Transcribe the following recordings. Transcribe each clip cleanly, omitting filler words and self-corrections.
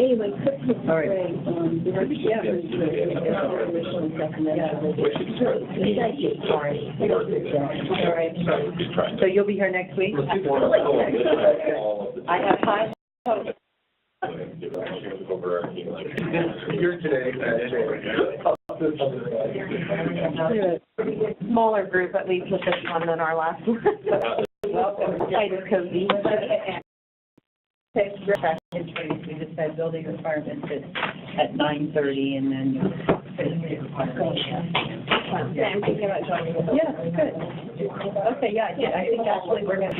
Anyway, all right. So you'll be here next week? I have time. Here today. Smaller group, at least with this one than our last one. Welcome. Tight and cozy. We just had building requirements at 9:30 and then. I'm thinking about joining. Yeah, good. Okay, yeah, I think actually we're going to.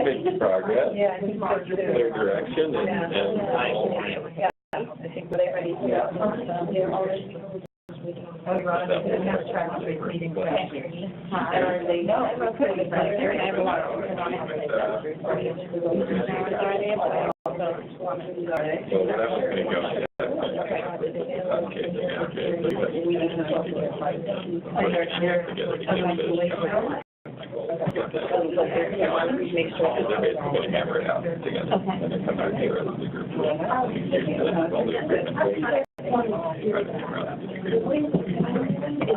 Making progress. Yeah, I think so too. Clear direction and. Yeah, I think they're ready to go. They're already. Oh, you're on the track of meeting. They know. I have a lot of. Make sure. They're basically going to hammer it out together and then come back here as a group.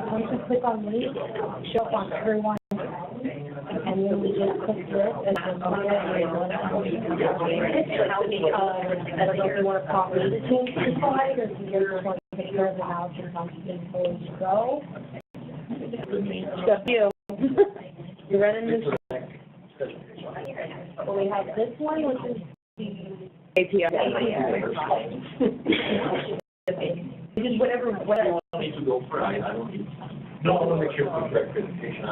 Once you click on leave, show up on everyone, and then we just click this, and I don't know if you want to copy the change to slide, or if you just want to take care of the house or something before you go. Stuff you. You're running this. Well, we have this one, which is API. Just whatever. Need to go for it. No, I want to make sure it's the correct presentation.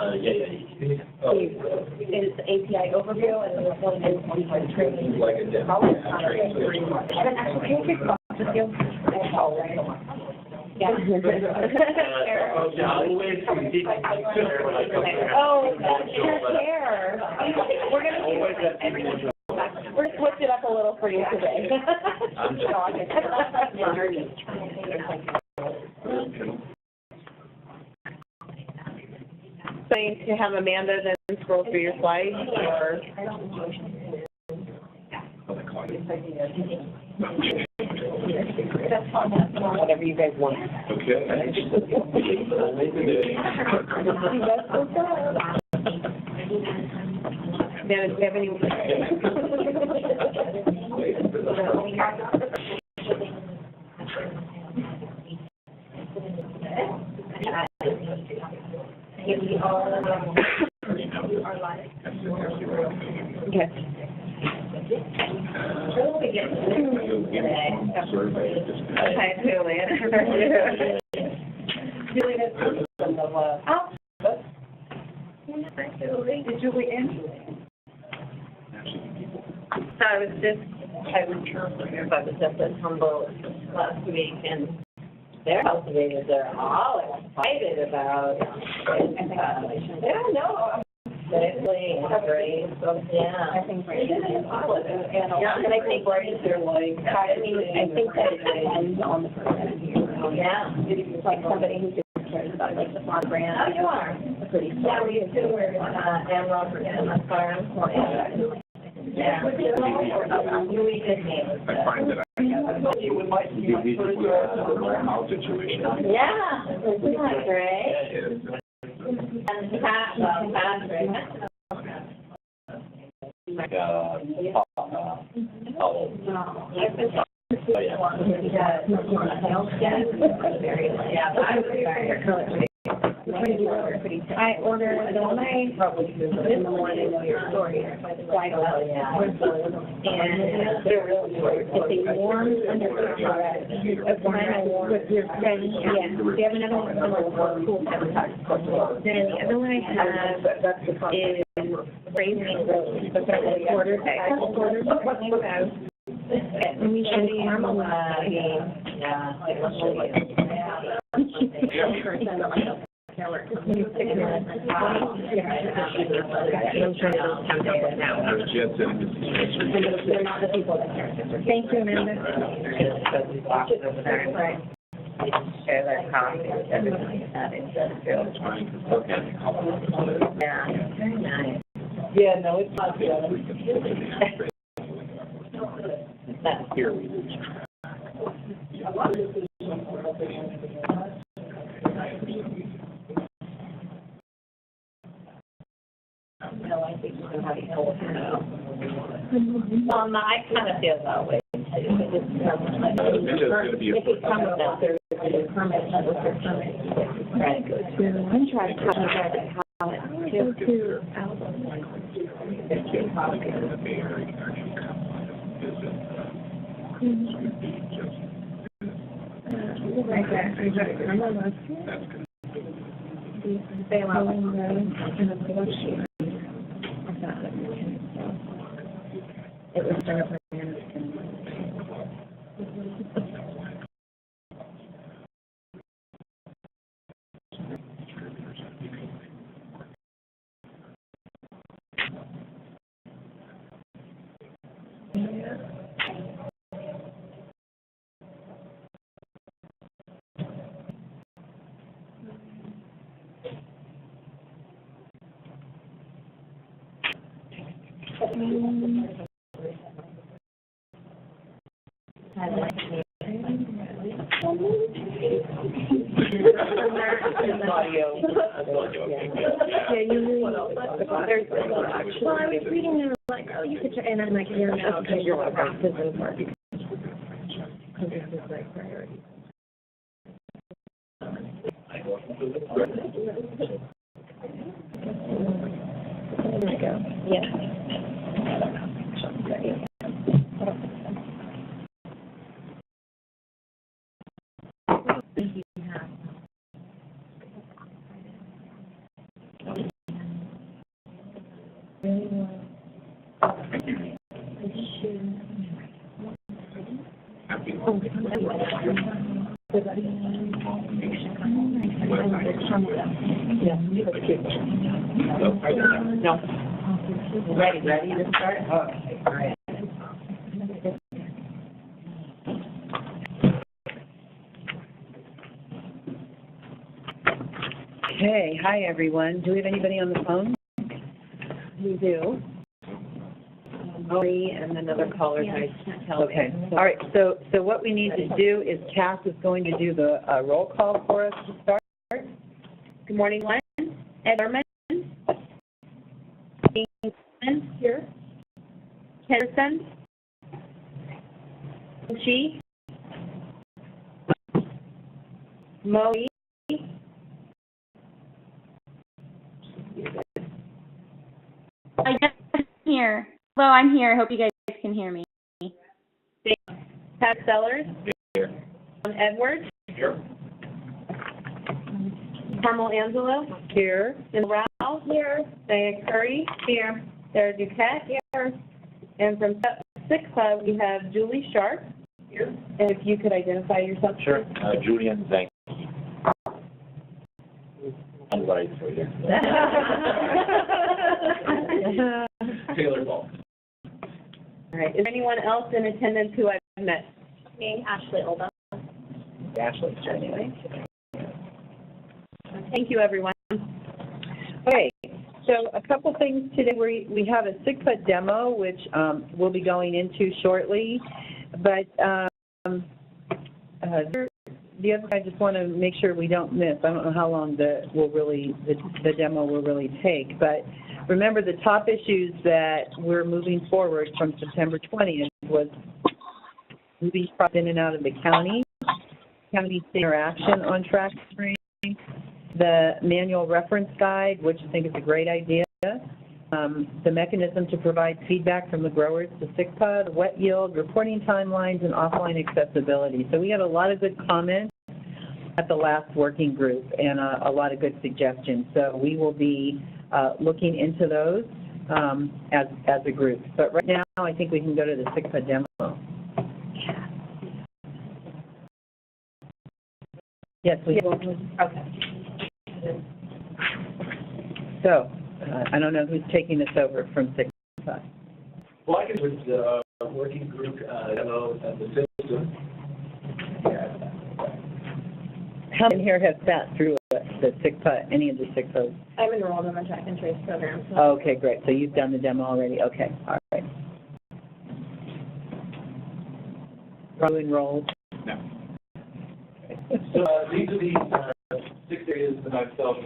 It's API overview, and then this one is training. Like a demo. Yeah. Oh, that's your hair. We're going to we're switch it up a little for you today. Saying to have Amanda then scroll through your slides, or? Whatever you guys want. Okay. Amanda, do you have any? Yes. Hi, Julian. Did Julie in? So I was just at the Humboldt last week, and their cultivators are all excited about it. Yeah, no. It's great. So, yeah. I think great. And I think great. They're like, I think that it depends on the person here. Yeah. It's like somebody who just cares about like the farm brand. Oh, you are. Pretty cool. Yeah, we do. We're and Robert and my farm. Yeah. I find that you would like to be a house situation. Yeah. Isn't that great? And Patrick. I order the night in the morning of your story. Quite a lot. And they're really short. It's a warm undercoat. With your friend. Yeah. Do you have another one? Cool. Then the other one I have is crazy. Quarter bag. And we should be normal. Yeah. I'm trying to count it now. They're not the people that care. Thank you, Amanda. Right. Share their coffee with everybody. That is so true. Yeah, very nice. Yeah, no, it's not good. Here we lose track. No, I think somebody else knows. I kind of feel that way too. If it comes out, there's a permit, right? I'm trying to cut it out. Go to it was Jennifer. Yeah, you really. Well, I was reading and like, oh, you could try, and I'm like, yeah, no, because you're one of our citizens for because this is like priority. There we go. Yeah. No. Ready to start? Okay, all right. Okay, hi everyone. Do we have anybody on the phone? We do. Marie and another caller, I tell me. Okay, all right, so what we need to do is Cass is going to do the roll call for us to start. Good morning, Len. Ed Orman. Here. Henderson. Chi. Moe. I'm here. Hello, I'm here. I hope you guys can hear me. Pat Sellers. Here. Edwards. Here. Carmel Angelo. Here. And Ralph. Here. Diane Curry. Here. Sarah Duquette. Here. And from SICPA, we have Julie Sharp. Here. And if you could identify yourself. Sure. Julian Zank. I'm right for you. Taylor Ball. All right. Is there anyone else in attendance who I've met? Me, Ashley Olda. Ashley. Anyway. Thank you, everyone. Okay, so a couple things today. We have a SICPA demo, which we'll be going into shortly, but the other I just want to make sure we don't miss. I don't know how long the demo will really take, but remember the top issues that we're moving forward from September 20th was moving products in and out of the county interaction on track spraying, the manual reference guide, which I think is a great idea, the mechanism to provide feedback from the growers to SICPA, the wet yield, reporting timelines, and offline accessibility. So we had a lot of good comments at the last working group and a lot of good suggestions. So we will be looking into those as a group. But right now, I think we can go to the SICPA demo. Yes, we Okay. So, I don't know who's taking this over from SICPA. Well, I can with the working group demo of the system. How many here have sat through the SICPA, any of the SICPAs? I'm enrolled in the track and trace program, so. Okay, great. So you've done the demo already. Okay, all right. Are you enrolled? No. So these are the 6 areas that I felt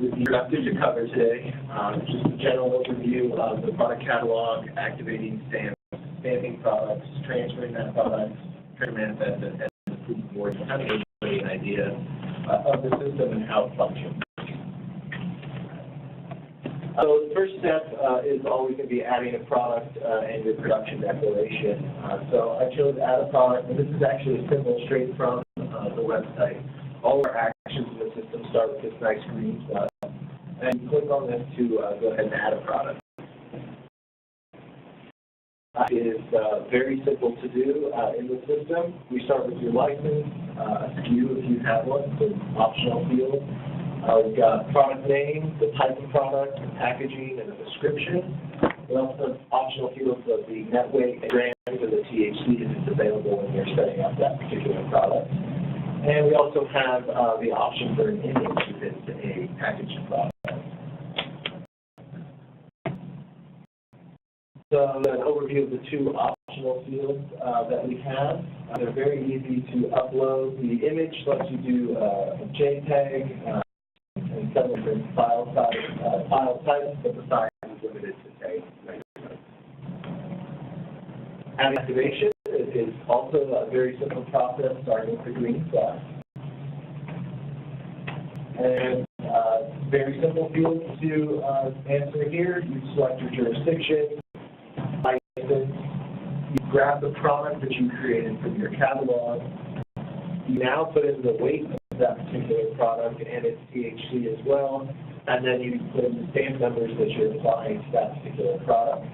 would be productive to cover today. Just a general overview of the product catalog, activating stamps, stamping products, transferring that product, trigger manifest, and the food board, kind of an idea of the system and how it functions. So the first step is always going to be adding a product and your production declaration. So I chose add a product, and this is actually a symbol straight from the website. All our actions in the system start with this nice green plus, and you click on this to go ahead and add a product. It is very simple to do in the system. We start with your license, a SKU if you have one, so optional field. We've got product name, the type of product, the packaging, and the description. We also have optional fields of the net weight, grams, and the THC if it's available when you're setting up that particular product. And we also have the option for an image if it's a packaged product. So an overview of the two optional fields that we have. They're very easy to upload. The image lets you do a JPEG and several different file types, but the size is limited to say. And activation is also a very simple process, starting with the green plus. And very simple fields to answer here. You select your jurisdiction, license, you grab the product that you created from your catalog, you now put in the weight of that particular product and its THC as well, and then you put in the stamp numbers that you're applying to that particular product.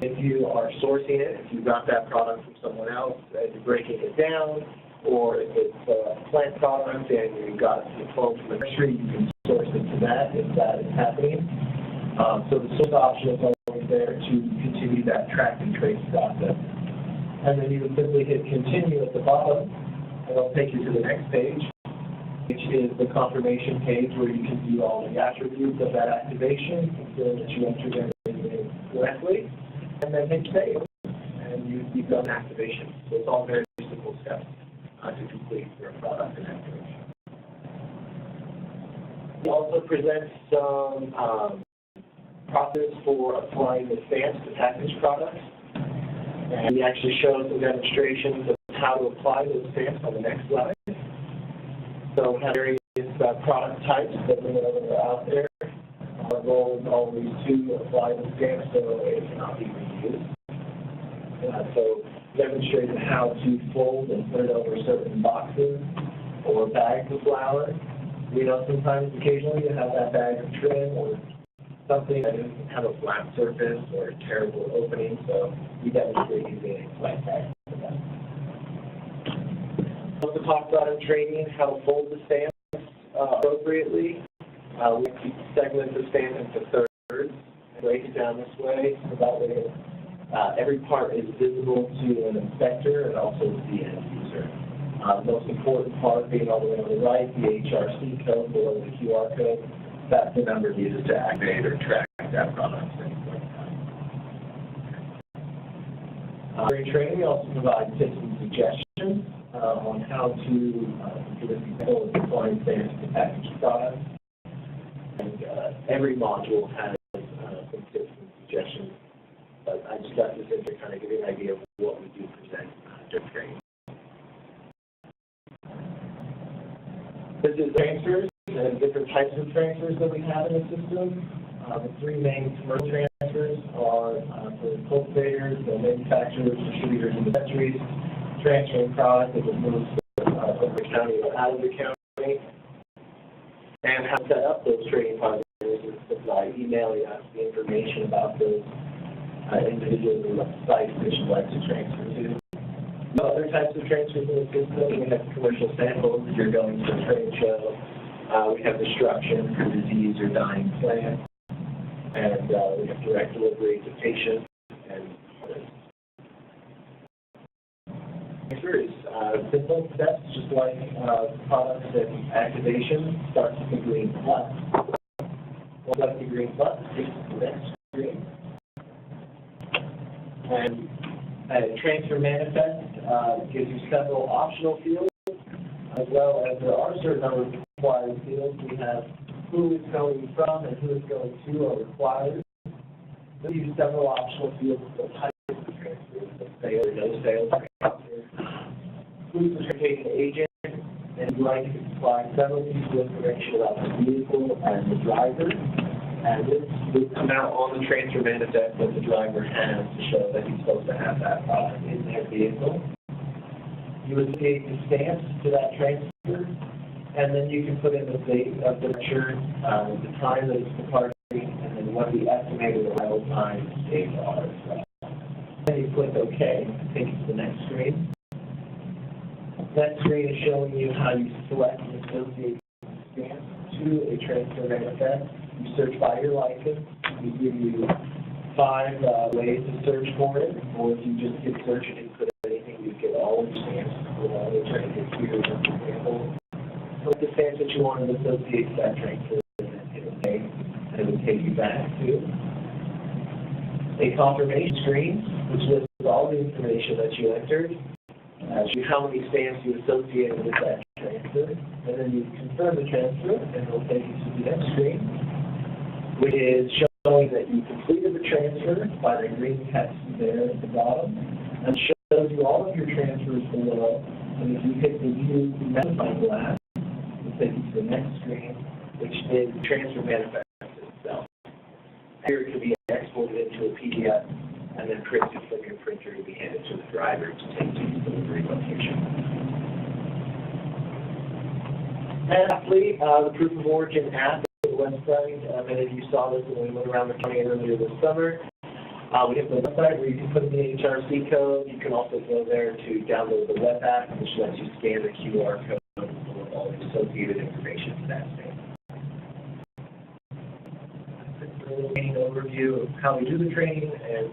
If you are sourcing it, if you got that product from someone else and you're breaking it down, or if it's a plant product and you got the phone from the nursery, you can source it to that if that is happening. So the source option is always there to continue that track and trace process. And then you would simply hit continue at the bottom, and it'll take you to the next page, which is the confirmation page where you can view all the attributes of that activation, confirm that you entered everything correctly, and then hit save, and you've done activation. So it's all very simple steps to complete your product and activation. We also present some process for applying the stamps to packaged products. And we actually show some demonstrations of how to apply those stamps on the next slide. So we have various product types that are out there. Our goal is always to apply the stamp so it cannot be reused. So demonstrated how to fold and put it over certain boxes or bags of flour. We know sometimes occasionally you have that bag of trim or something that doesn't have a flat surface or a terrible opening, so we demonstrate using a flat bag for that. We also talked about in training how to fold the stamps appropriately. We segment the stamp into thirds and break it down this way, so that way every part is visible to an inspector and also to the end user. The most important part being all the way on the right, the HRC code below the QR code. That's the number used to activate or track that product. During training, we also provide tips and suggestions on how to give an example of applying stamps to packaged products. And every module has some tips and suggestions. But I just got this in to kind of give you an idea of what we do present during training. This is transfers and different types of transfers that we have in the system. The three main commercial transfers are for cultivators, the manufacturers, distributors, and dispensaries, transferring product that was moved from the county or out of the county, and how to set up those trading partners and supply by emailing us the information about those individuals or sites that you'd like to transfer to. Other types of transfers in the system, we have commercial samples if you're going to a trade show. We have destruction for disease or dying plants. And we have direct delivery to patients and others. Transfer is simple steps, just like products and activation. Starts with the green plus. We'll select the green plus, takes to the next screen. And a transfer manifest gives you several optional fields, as well as there are a certain number of required fields. We have who it's going from and who it's going to are required. We use several optional fields for types of transfers, so sale or no sale transfer. Who's the transportation agent, and you'd like to supply several pieces of information about the vehicle and the driver. And this would come out on the transfer manifest that the driver has to show that he's supposed to have that product in their vehicle. You would associate the stamps to that transfer, and then you can put in the date of the picture, the time that it's departing, and then what the estimated arrival time and dates are as well. Then you click OK to take you to the next screen. That screen is showing you how you select and associate stamps to a transfer manifest. You search by your license. We give you 5 ways to search for it, or if you just hit search and input anything, you get all of the stamps. We're trying to get here as an example. Select the stamps that you want to associate to that transfer, and then hit OK, and it will take you back to a confirmation screen, which lists all the information that you entered, how many stamps you associated with that transfer, and then you confirm the transfer, and it will take you to the next screen, which is showing that you completed the transfer by the green text there at the bottom, and shows you all of your transfers below. And if you hit the view magnifying glass, it will take you to the next screen, which is the transfer manifest itself. Here it can be exported into a PDF and then printed from your printer to be handed to the driver to take to the delivery location. And lastly, the proof of origin app. Website. Many of you saw this when we went around the county earlier this summer. We have the website where you can put in the HRC code. You can also go there to download the web app, which lets you scan the QR code for all the associated information to that stamp. That's a little training overview of how we do the training and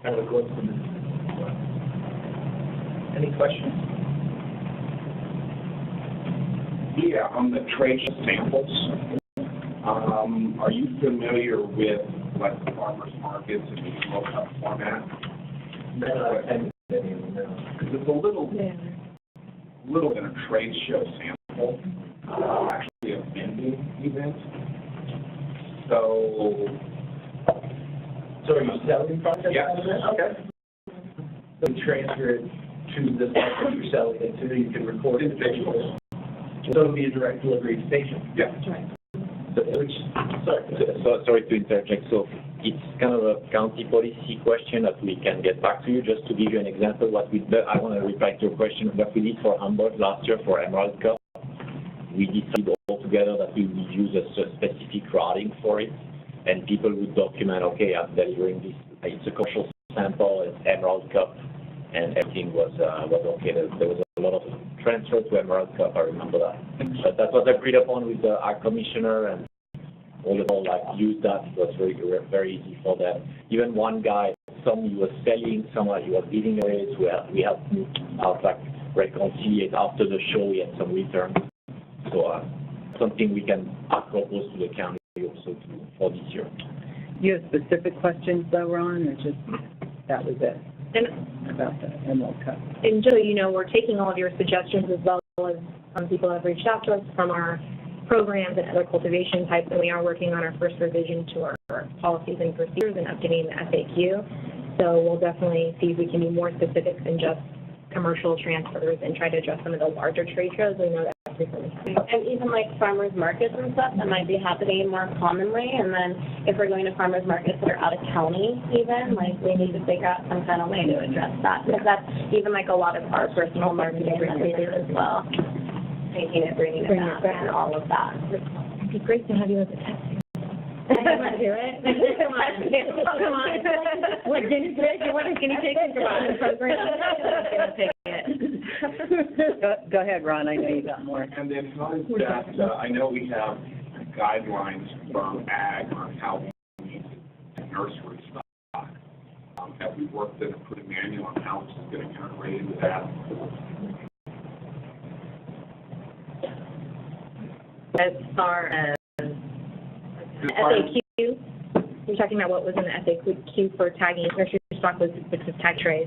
kind of a glimpse into the system as well. Any questions? Yeah, on the trade samples. Are you familiar with like the farmers markets and the low-cut format? No. Because it's a little bit of trade show sample, actually a vending event. So are you selling products? Yes. Okay. So you transfer it to the site that you're selling it to. You can record it visually. So it would be a direct delivery station. Yeah. That's right. Sorry to interject. So it's kind of a county policy question that we can get back to you. Just to give you an example, I want to reply to your question. What we did for Hamburg last year for Emerald Cup, we decided all together that we would use a specific routing for it, and people would document, okay, I'm delivering this. It's a commercial sample. It's Emerald Cup, and everything was okay. There was a lot of transfer to Emerald Cup. I remember that. But that was agreed upon with our commissioner, and all of all, used that. It was very easy for them. Even one guy, some he was selling, some he was giving away. So we helped out, reconciliate after the show. We had some returns. So something we can propose to the county also for this year. You have specific questions though, Ron, or just that was it? And About the Emerald Cup. And just so you know, we're taking all of your suggestions as well as some people have reached out to us from our programs and other cultivation types, and we are working on our first revision to our policies and procedures and updating the FAQ. So we'll definitely see if we can be more specific than just commercial transfers and try to address some of the larger trade shows. We know that frequently happens. And even like farmers markets and stuff that might be happening more commonly. And then if we're going to farmers markets that are out of county even, like we need to figure out some kind of way to address that. Because that's even like a lot of our personal marketing that we do as well. Taking it, bringing it back, and all of that. It'd be great to have you as a testing. want to do it? Come on. Come on. What, guinea pig? You want a guinea pig? Come on, program. I'm going to take it. Go ahead, Ron, I know you got more. And then besides that, I know we have guidelines from ag on how we need to nursery stock. Have we worked in a pretty manual on how this is going to integrate into that? As far as FAQ, you're talking about what was in the FAQ for tagging nursery stock, which is tag trays.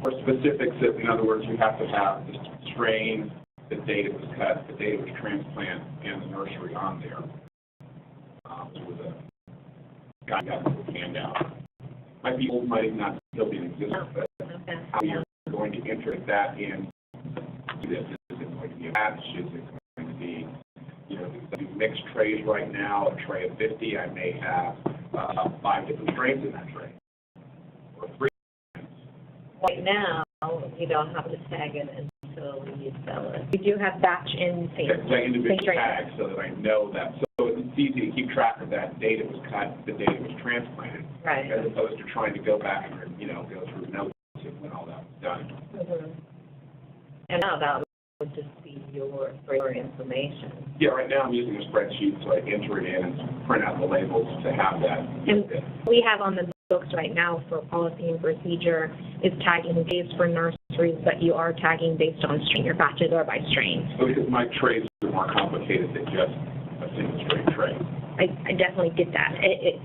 Or specifics, in other words, you have to have the strain, the date it was cut, the date it was transplanted, and the nursery on there. With a guide that was handed out. Might be old, might not still be in existence, but how you're going to integrate that in this. Is it going to be a batch? Is it going to be, do mixed trays right now, a tray of 50, I may have 5 different strains in that tray. Or 3. Right now, you don't have to tag it until you sell it. We do have batch in Okay, so individual tags so that I know that. So it's easy to keep track of that date it was cut, the date it was transplanted. Right. As opposed to trying to go back and, go through notes when all that was done. Mm-hmm. And now that would just be for your information. Yeah, right now I'm using a spreadsheet, so I enter it in and print out the labels to have that. And we have on the books right now for policy and procedure is tagging based for nurseries, but you are tagging based on strain, your batches are by strain. So because my trays are more complicated than just a single strain tray. I definitely get that.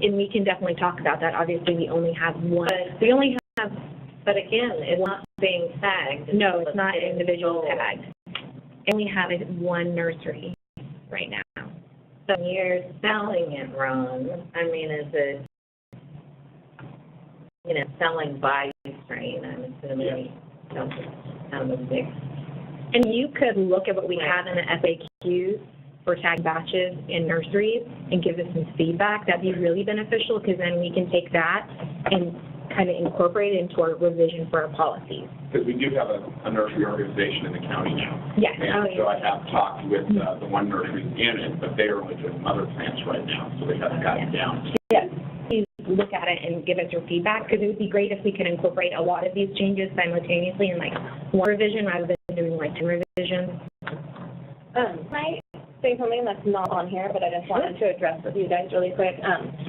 And we can definitely talk about that. Obviously, we only have one. We only have, But again, it's not being tagged. no, it's not individual tagged. And we have one nursery right now. So you're selling it, Ron. I mean, is it, selling by strain? I'm assuming it's kind of a big. And you could look at what we have in the FAQs for tag batches in nurseries and give us some feedback. That'd be really beneficial because then we can take that and kind of incorporate it into our revision for our policies. Because we do have a nursery organization in the county now. Yes. And so I have talked with the one nursery in it, but they are only doing mother plants right now, so they haven't gotten down. Yes. Please look at it and give us your feedback because it would be great if we could incorporate a lot of these changes simultaneously in one revision rather than doing 10 revisions. Can I say something that's not on here, but I just wanted to address with you guys really quick?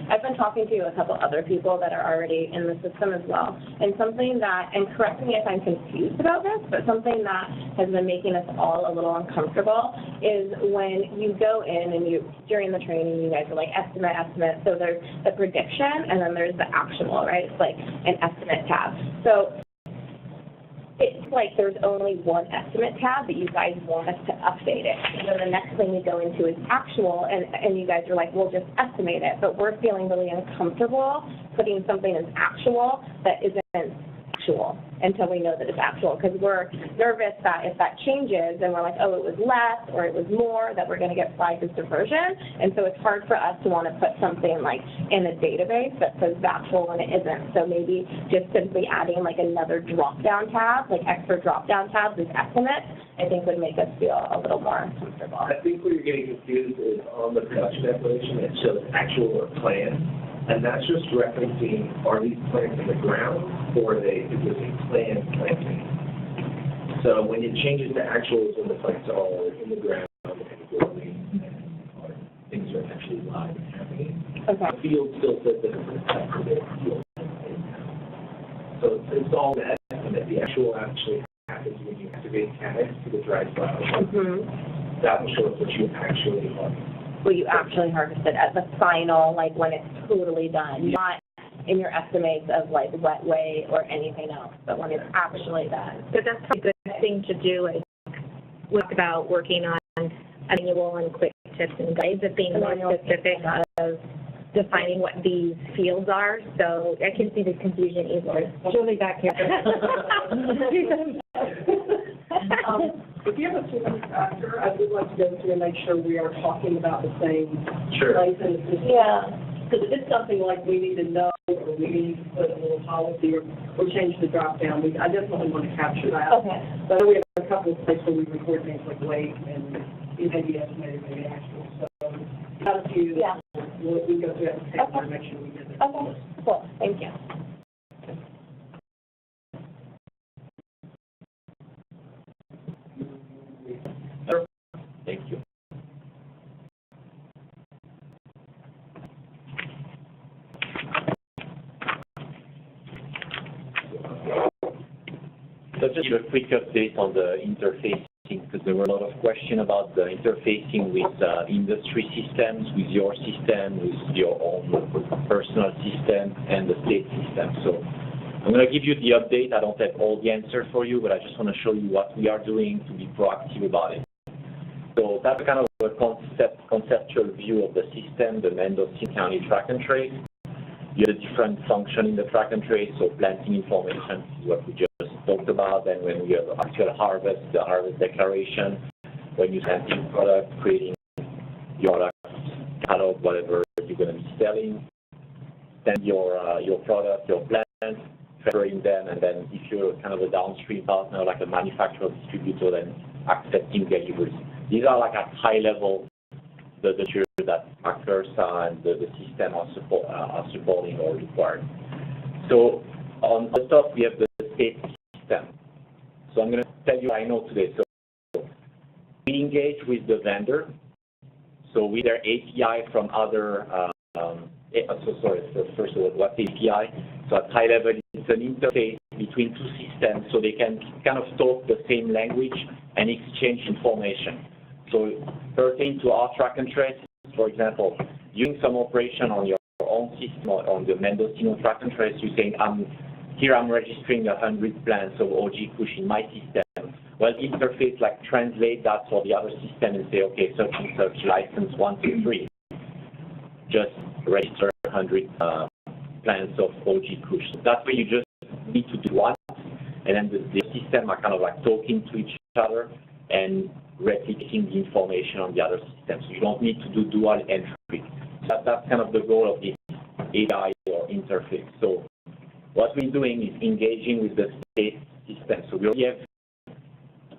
I've been talking to a couple other people that are already in the system as well, and something that, and correct me if I'm confused about this, but something that has been making us all a little uncomfortable is when you go in and during the training, you guys are like estimate, so there's the prediction, and then there's the actual, right? It's like an estimate tab. So it's like there's only one estimate tab, but you guys want us to update it. And then the next thing we go into is actual, and you guys are like, we'll just estimate it. But we're feeling really uncomfortable putting something as actual that isn't actual until we know that it's actual, because we're nervous that if that changes and we're like, oh, it was less or it was more, that we're going to get flagged as diversion. And so it's hard for us to want to put something like in a database that says actual when it isn't. So maybe just simply adding another drop-down tab, extra drop-down tabs as estimates, I think would make us feel a little more comfortable. I think where you're getting confused is on the production declaration, it shows actual or planned. And that's just referencing, are these plants in the ground or are they existing planned planting? So when it changes to actuals when the plants are in the ground and growing and things are actually live and happening, Okay. the field still says that it's a permitted field. So it's all that, and that the actual actually happens when you activate Cannabis to the dried flower. Mm-hmm. That will show us what you actually harvest. Will you actually harvest it at the final, when it's totally done, not in your estimates of wet way or anything else, but when it's actually done. But that's a good thing to do, about working on annual and quick tips and guides of being more specific of defining what these fields are. So I can see the confusion easily. Julie back here. If you have a few minutes after, I would like to go through and make sure we are talking about the same place in the system. Yeah. Because if it's something like we need to know, or we need to put a little policy, or change the drop-down, I definitely want to capture that. Okay. But we have a couple of places where we record things like weight and maybe estimated, maybe actual. So, got a few, Yeah. we they want to make sure we get it. Okay, cool, thank you. Thank you. So just a quick update on the interfacing, because there were a lot of questions about the interfacing with industry systems, with your system, with your own personal system, and the state system. So I'm going to give you the update. I don't have all the answers for you, but I just want to show you what we are doing to be proactive about it. So that's kind of a conceptual view of the system, the Mendocino County track and trace. You have a different function in the track and trace, so planting information is what we just talked about, and when we have actual harvest, the harvest declaration, when you send in product, creating your product, catalog, whatever you're going to be selling, send your product, your plants, preparing them, and then if you're kind of a downstream partner, like a manufacturer, distributor, then accepting deliveries. These are like at high level the features that Accursa and the system are supporting or required. So on the top we have the state system. So I'm going to tell you what I know today. So we engage with the vendor. So with their API from other, first of all, what's API? So at high level, it's an interface between two systems so they can kind of talk the same language and exchange information. So pertaining to our track and trace, for example, doing some operation on your own system or on the Mendocino track and trace, you're saying, I'm registering 100 plants of OG Kush in my system. Well, the interface like translate that for the other system and say, okay, search and search license 123. Just register 100 plants of OG Kush. So that way you just need to do one, and then the system are kind of like talking to each other and replicating the information on the other system. So you don't need to do dual entry. That's kind of the goal of this API or interface. So what we're doing is engaging with the state system. So we already have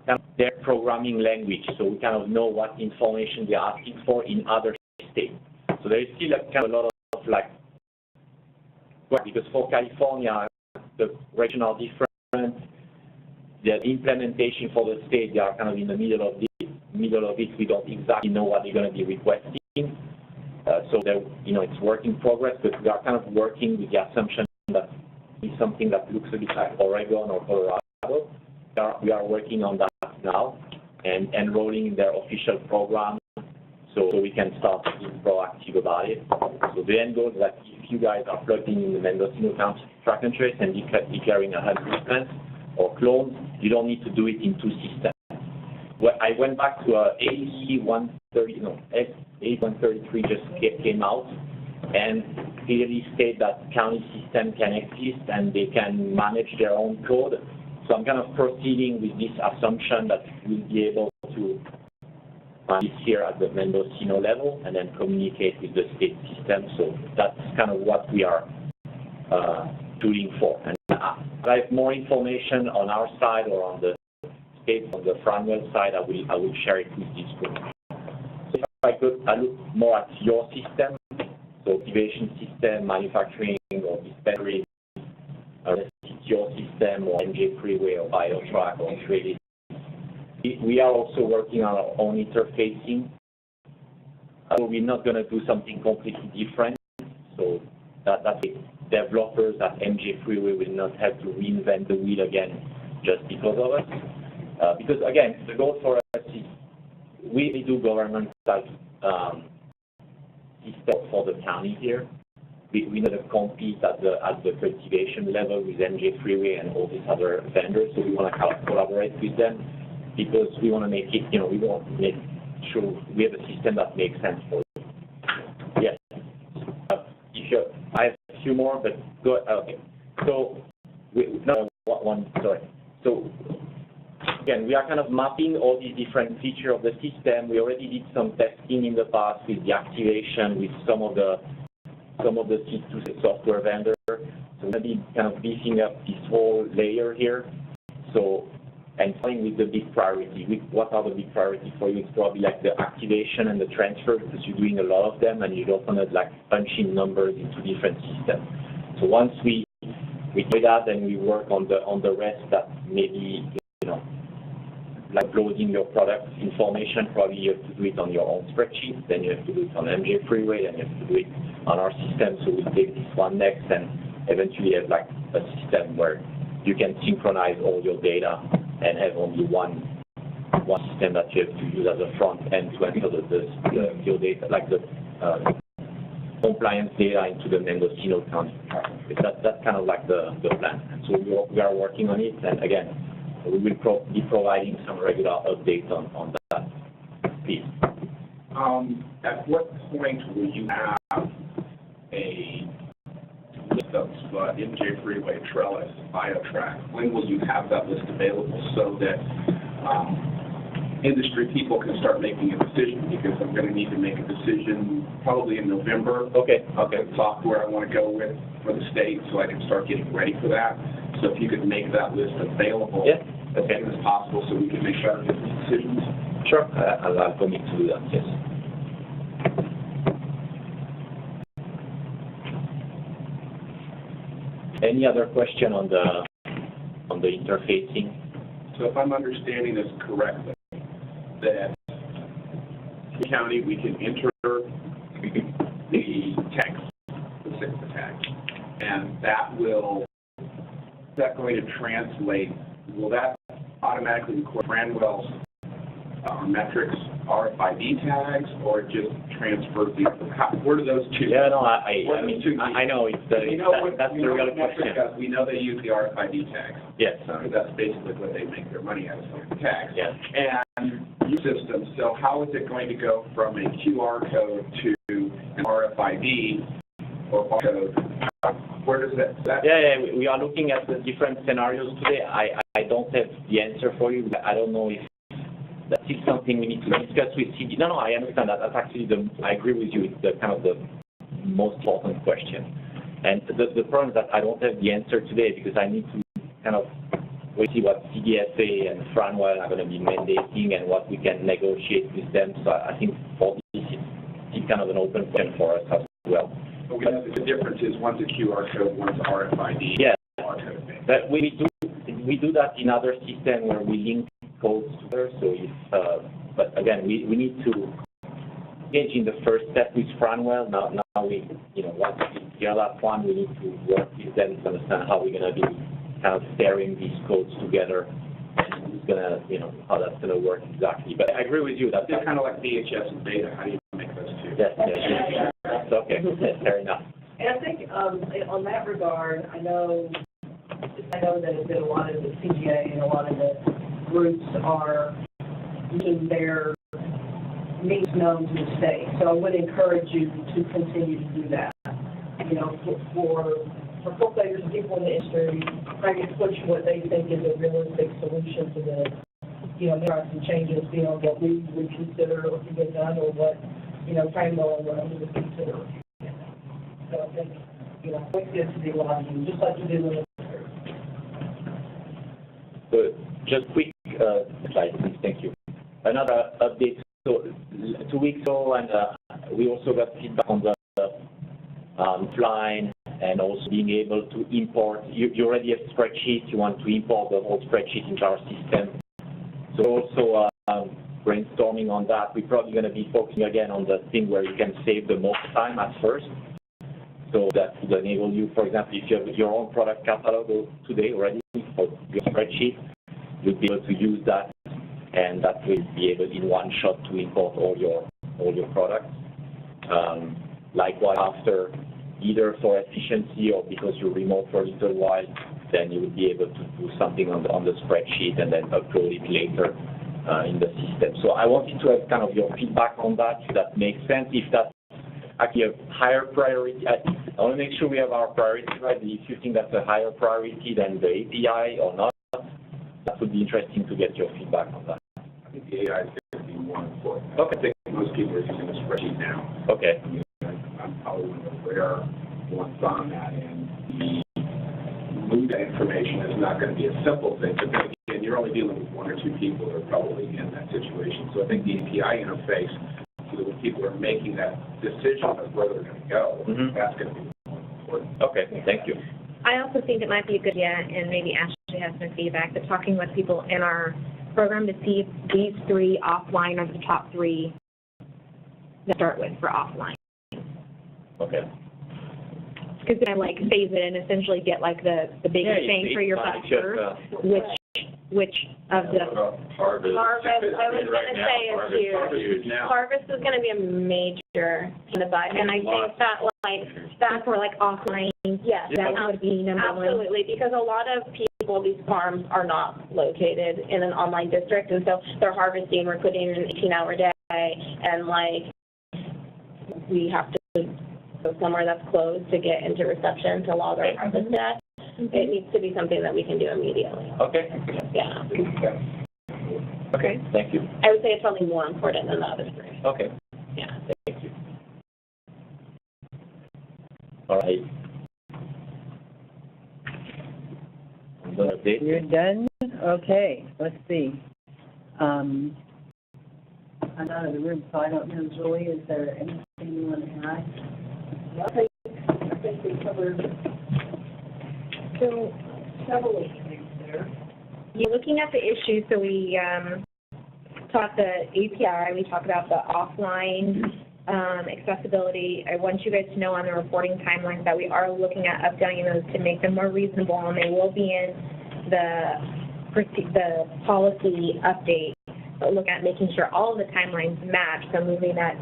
kind of their programming language, so we kind of know what information they're asking for in other states. So there is still kind of a lot of like, because for California, the regions are different. The implementation for the state, they are kind of in the middle of it. We don't exactly know what they're going to be requesting. So it's work in progress, but we are kind of working with the assumption that it's something that looks a bit like Oregon or Colorado. We are working on that now and enrolling in their official program so we can start being proactive about it. So the end goal is that if you guys are plugging in the Mendocino County track and trace and declaring 100 plants or clones, you don't need to do it in two systems. Well, I went back to A133 just came out and clearly state that county system can exist and they can manage their own code. So I'm kind of proceeding with this assumption that we'll be able to this here at the Mendocino level and then communicate with the state system. So that's kind of what we are shooting for. And I have more information on our side or on the state, on the Framwell side, I will share it with this group. So if I look more at your system, so cultivation system, manufacturing or dispensary, your system or MJ Freeway or BioTrack or Trading. We are also working on our own interfacing. So we're not going to do something completely different. So that's it. Developers at MJ Freeway will not have to reinvent the wheel again just because of us. Because again, the goal for us is we do government type system for the county here. We know to compete at the cultivation level with MJ Freeway and all these other vendors, so we want to collaborate with them because we want to make it, we want to make sure we have a system that makes sense for you. Yes. I have a few more, but go okay. So, So, again, we are kind of mapping all these different features of the system. We already did some testing in the past with the activation with some of the C2 software vendor. So we're going to be kind of beefing up this whole layer here. So and starting with the big priority. What are the big priorities for you? It's probably like the activation and the transfer, because you're doing a lot of them and you don't want to like punch in numbers into different systems. So once we do that and we work on the rest, that maybe, you know, like loading your product information, probably you have to do it on your own spreadsheet, then you have to do it on MJ Freeway, and you have to do it on our system. So we'll take this one next and eventually have like a system where you can synchronize all your data and have only one system that you have to use as a front end to enter your data, like the compliance data into the Mendocino County. That's kind of like the plan. So we are working on it, and again, we will be providing some regular updates on that piece. At what point will you have a list of MJ Freeway, Trellis, BioTrack? When will you have that list available so that industry people can start making a decision? Because I'm going to need to make a decision probably in November. Okay. What software I want to go with for the state, so I can start getting ready for that. So if you could make that list available as soon as possible, so we can make better decisions. Sure, I'll commit to do that. Yes. Any other question on the interfacing? So if I'm understanding this correctly, that in the county we can enter the text, the SIGMA tag, and that's going to translate, will that automatically record Franwell's metrics RFID tags, or just transfer where do those two? Yeah, no, I know it's that's the real question. We know they use the RFID tags. Yes. That's basically what they make their money out of, the tags. Yes. And your system, so how is it going to go from a QR code to an RFID or barcode? Where does that? Yeah, we are looking at the different scenarios today. I don't have the answer for you. I don't know if that is something we need to discuss with CD. No, I understand that. That's actually I agree with you. It's the kind of the most important question. And the problem is that I don't have the answer today because I need to kind of wait see what CDSA and Franwell are going to be mandating and what we can negotiate with them. So I think for this, it's kind of an open question for us as well. But we know that the difference is one's a QR code, one's RFID. Yeah. Barcode. But we do that in other systems where we link codes together. So if, but again, we need to engage in the first step with Franwell. Now we, once we hear that one, we need to work with them to understand how we're going to be kind of pairing these codes together and who's going to, how that's going to work exactly. But I agree with you that They're kind of like VHS and data. How do you make those two? Yes. That's okay. Fair enough. And I think on that regard, I know that a lot of the CGA and a lot of the groups are making their needs known to the state. So I would encourage you to continue to do that. For cultivators and people in the industry, trying to push what they think is a realistic solution to this. There are some changes beyond what we would consider or to get done, or what Franwell and others would consider. So I think it's good to be lobbying, just like you do in the So just quick slide, please. Thank you. Another update. So 2 weeks ago, and we also got feedback on the offline and also being able to import. You already have spreadsheets. You want to import the whole spreadsheet into our system. So also brainstorming on that. We're probably going to be focusing again on the thing where you can save the most time at first. So that would enable you, for example, if you have your own product catalog today already for your spreadsheet, you'll be able to use that, and that will be able in one shot to import all your products. Likewise, after either for efficiency or because you're remote for a little while, then you will be able to do something on the spreadsheet and then upload it later in the system. So I wanted to have kind of your feedback on that, if that makes sense. If that's actually a higher priority, I want to make sure we have our priority right. If you think that's a higher priority than the API or not, that would be interesting to get your feedback on that. I think the AI is going to be more important. Okay. I think most people are using a spreadsheet now. Okay. I'm probably one of the rare ones on that, and the move that information is not going to be a simple thing, but then again, you're only dealing with one or two people that are probably in that situation. So I think the API interface, so that when people are making that decision of where they're going to go, that's going to be important. Okay, thank you. I also think it might be a good idea, and maybe Ashley has some feedback, but talking with people in our program to see if these three offline are the top three to start with for offline. Okay. Because then I like phase it and essentially get like the biggest bang for your buck first, which of the Harvest. Harvest, I was Right gonna now, say is Harvest huge. is huge now. Harvest is gonna be a major in the buy, and I think that like, that's for like offline, yes, that would be number one. absolutely, because a lot of people, these farms are not located in an online district, and so they're harvesting, we're putting in an 18-hour day, and like, we have to go somewhere that's closed to get into reception to log our harvest at. It needs to be something that we can do immediately. Okay. Yeah. Okay, thank you. I would say it's probably more important than the other three. Okay, Yeah. thank you. All right. You're done? Okay, let's see. I'm out of the room, so I don't know, Julie, is there anything you want to add? I think we covered several things there. Yeah, looking at the issues, so we talked the API, we talked about the offline accessibility. I want you guys to know on the reporting timelines that we are looking at updating those to make them more reasonable, and they will be in the policy update. But look at making sure all of the timelines match, so moving that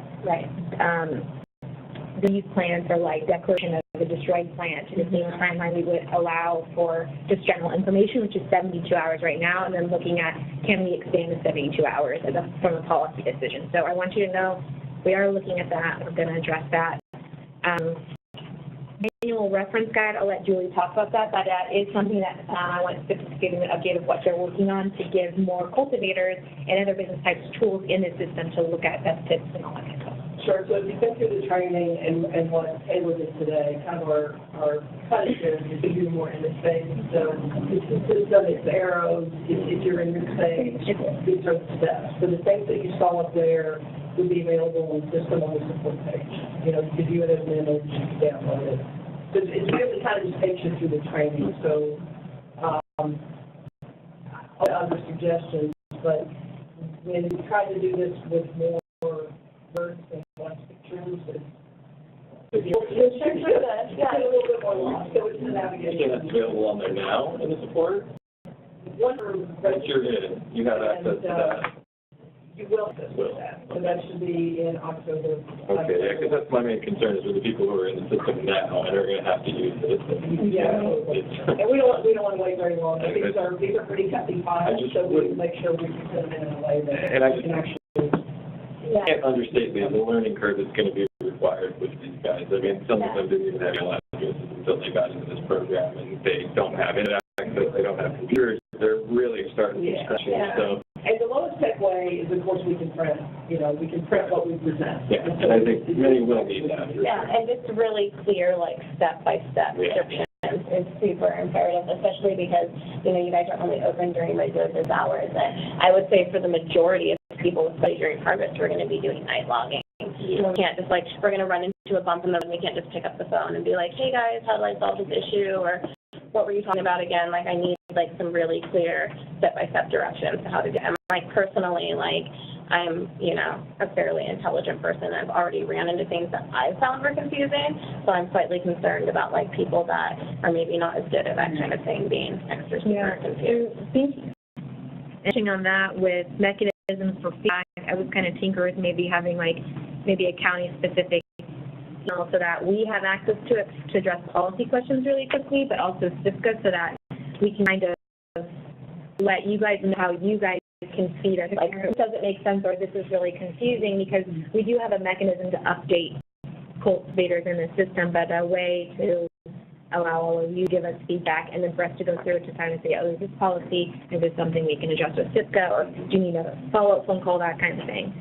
these plants are like declaration of a destroyed plant to the same timeline we would allow for just general information, which is 72 hours right now, and then looking at can we expand to 72 hours from a policy decision. So I want you to know we are looking at that. We're going to address that. Manual reference guide, I'll let Julie talk about that, but that is something that I want to give you an update of what they're working on to give more cultivators and other business types tools in the system to look at best tips and all that kind of stuff. Sure, so if you go through the training and what Taylor did today, kind of our cut is to do more in the space. So it's the system, it's arrows, if you're in your stage, these are the steps. So the things that you saw up there would be available on the system on the support page. You know, you could view it as an image, you can download it. So it's really kind of just takes you through the training. So other suggestions, but when you try to do this with more words and less pictures, it's a little bit more long. So it's the navigation. That's available on there now in the support? One But you have access to that. You will access that. So that should be in October. Okay, yeah, because that's my main concern is with the people who are in the system now and are going to have to use it. Yeah. And we don't want to wait very long. These are pretty hefty files, so we make sure we put them in a way that we can actually. I can't understate the learning curve that's going to be required with these guys. I mean, some of them didn't even have laptops until they got into this program, and they don't have internet access, they don't have computers. They're really starting from scratch. So. And the lowest tech way is, of course, we can print. You know, we can print what we present. Yeah, and I think many will need that. Yeah, and just really clear, like, step-by-step descriptions is super imperative, especially because, you know, you guys are only open during regular business hours. And I would say for the majority of people, especially during harvest, we're going to be doing night logging. We can't just, like, we're going to run into a bump and then we can't just pick up the phone and be like, hey, guys, how do I solve this issue? Or what were you talking about again? Like, I need, like, some really clear step-by-step directions to how to do it. And, like, personally, like, I'm, you know, a fairly intelligent person. I've already ran into things that I found were confusing, so I'm slightly concerned about, like, people that are maybe not as good at that kind of thing being extra super confused. Touching on that with mechanisms for feedback, I was kind of tinker with maybe having, like, maybe a county-specific email so that we have access to it to address policy questions really quickly, but also CIFCA so that we can kind of let you guys know how you guys can feed us, like, does it make sense or this is really confusing, because we do have a mechanism to update cultivators in the system, but a way to allow all of you to give us feedback and then for us to go through it to kind of say, oh, is this policy, is this something we can adjust with CIFCA, or do you need a follow-up phone call, that kind of thing.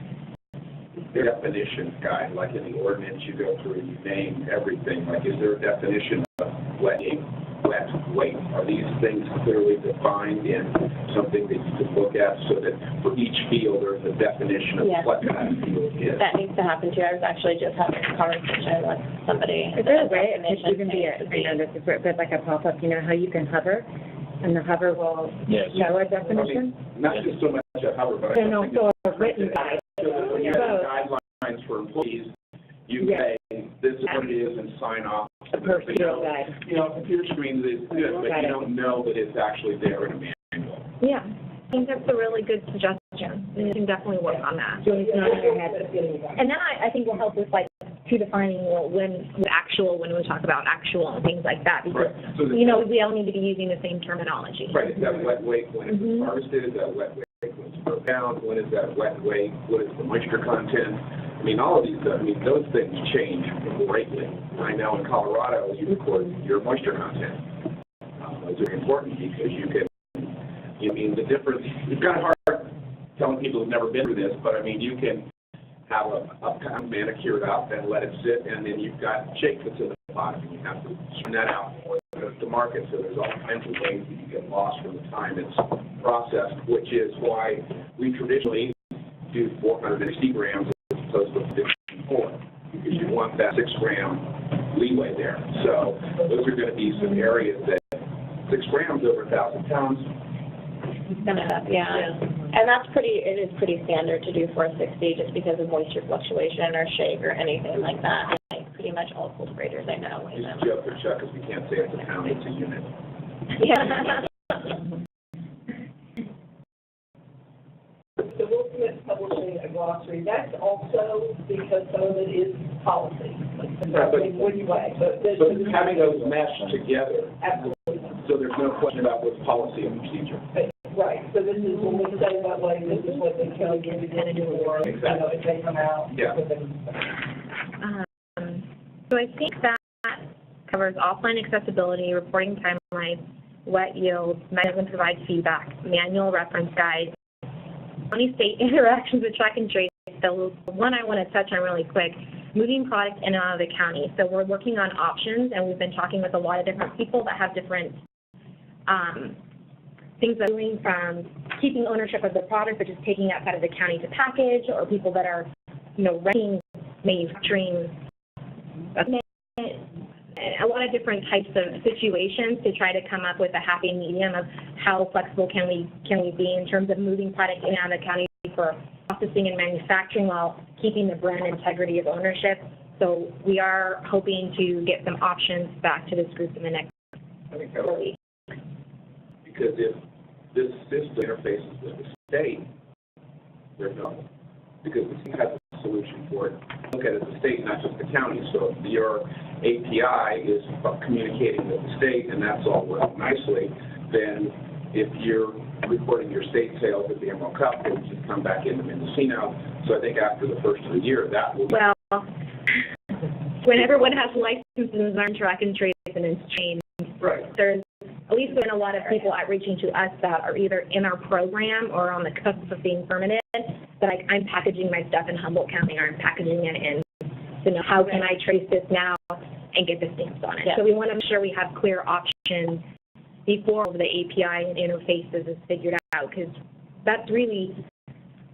The definition guide, like in the ordinance you go through, you name everything, like is there a definition of wetting wet weight? Are these things clearly defined in something that you could look at so that for each field there's a definition of Yes. what that field is? That needs to happen too. I was actually just having a conversation with somebody. Is there a way it Definition could even be a, needs to be- but like a pop-up, you know, how you can hover, and the hover will Yes. show a I definition? mean, not just so much a hover, but I And think also a written guide. so that when you have guidelines for employees, you Yeah. say, this is what it is, and sign off. A per field guide. You know, computer screens is good, but Got you it. don't know that it's actually there in a manual. Yeah, I think that's a really good suggestion. We can definitely work on that. Julie's nodding her head. And that I think will help with like to defining when we talk about actual and things like that, because, Right. So the- you know, we all need to be using the same terminology. Right, is that wet weight when it's Mhm. harvested, is that wet weight when it's broken down, when is that wet weight, what is the moisture content? I mean, all of these, those things change greatly. I know in Colorado, you record your moisture content. Those are important because you can, the difference, it's kind of hard telling people who've never been through this, but I mean, you can have a pound manicured up and let it sit, and then you've got shake that's in the bottom, and you have to spin that out to market, so there's all kinds of ways that you get lost from the time it's processed, which is why we traditionally do 460 grams as opposed to 54, because you want that 6 gram leeway there. So those are going to be some areas that 6 grams over 1,000 pounds. Yeah. And that's it is pretty standard to do 460 just because of moisture fluctuation or shake or anything like that. Like pretty much all cultivators I know. weigh them. Just joke or chuck, because we can't say it's a pound, it's a unit. Yeah. So we'll commit to publishing a glossary. That's also because some of it is policy. What do you weigh? But having those meshed together, Absolutely. so there's no question about what's policy and procedure. Right, so this is when we say what way, this is what they tell you to do, or, you know, if they come out. Yeah. So I think that covers offline accessibility, reporting timelines, wet yields, mechanism provides feedback, manual reference guide, county state interactions with track and trace. So one I want to touch on really quick, moving product in and out of the county. So we're working on options, and we've been talking with a lot of different people that have different things they're doing, from keeping ownership of the product but just taking it outside of the county to package, or people that are, renting, manufacturing, a lot of different types of situations to try to come up with a happy medium of how flexible can we be in terms of moving product in and out of the county for processing and manufacturing while keeping the brand integrity of ownership. So we are hoping to get some options back to this group in the next week. Because if this system interfaces with the state, there's no, because the state has a solution for it. Look at it as the state, not just the county. So if your API is communicating with the state, and that's all worked nicely, then if you're recording your state sales at the Emerald Cup, it would just come back into Mendocino. So I think after the first of the year, that will be. Well, when everyone has licenses on track and trace and it's changed, Right. there's at least been a lot of people outreaching to us that are either in our program or on the cusp of being permitted, that I'm packaging my stuff in Humboldt County, or I'm packaging it in, how can I trace this now and get the stamps on it? Yeah. So we want to make sure we have clear options before the API and interfaces is figured out, because that's really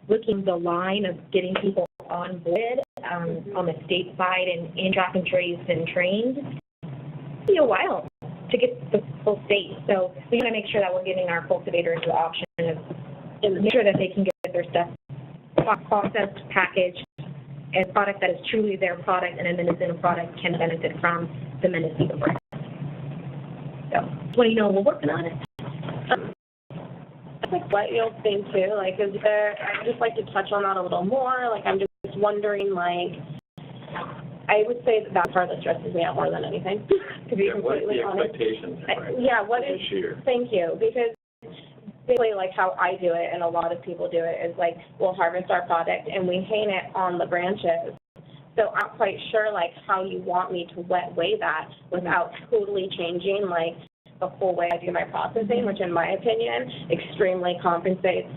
looking the line of getting people on board on the state side and in track and trace and trained. It'll be a while to get the full state. So we want to make sure that we're giving our cultivators the option of make sure that they can get their stuff processed, packaged, and a product that is truly their product, and a Mendocino product can benefit from the Mendocino brand. So just want you to know we're working on it. Like wet yield thing too, is there, I'd just like to touch on that a little more. I'm just wondering, I would say that part that stresses me out more than anything, to be completely honest. What is the expectations Yeah, what is, this year? thank you, because basically how I do it, and a lot of people do it, is we'll harvest our product and we hang it on the branches. So I'm not quite sure how you want me to wet weigh that without totally changing the whole way I do my processing, which in my opinion extremely compensates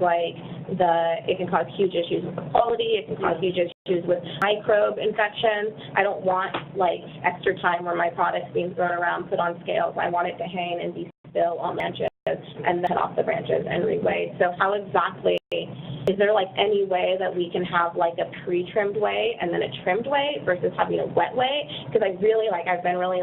it can cause huge issues with the quality, it can cause huge issues with microbe infections. I don't want like extra time where my product's being thrown around, put on scales. I want it to hang and be still on branches and then off the branches and reweighed. So how exactly, is there like any way that we can have like a pre-trimmed weigh and then a trimmed weigh versus having a wet weigh? Because I've been really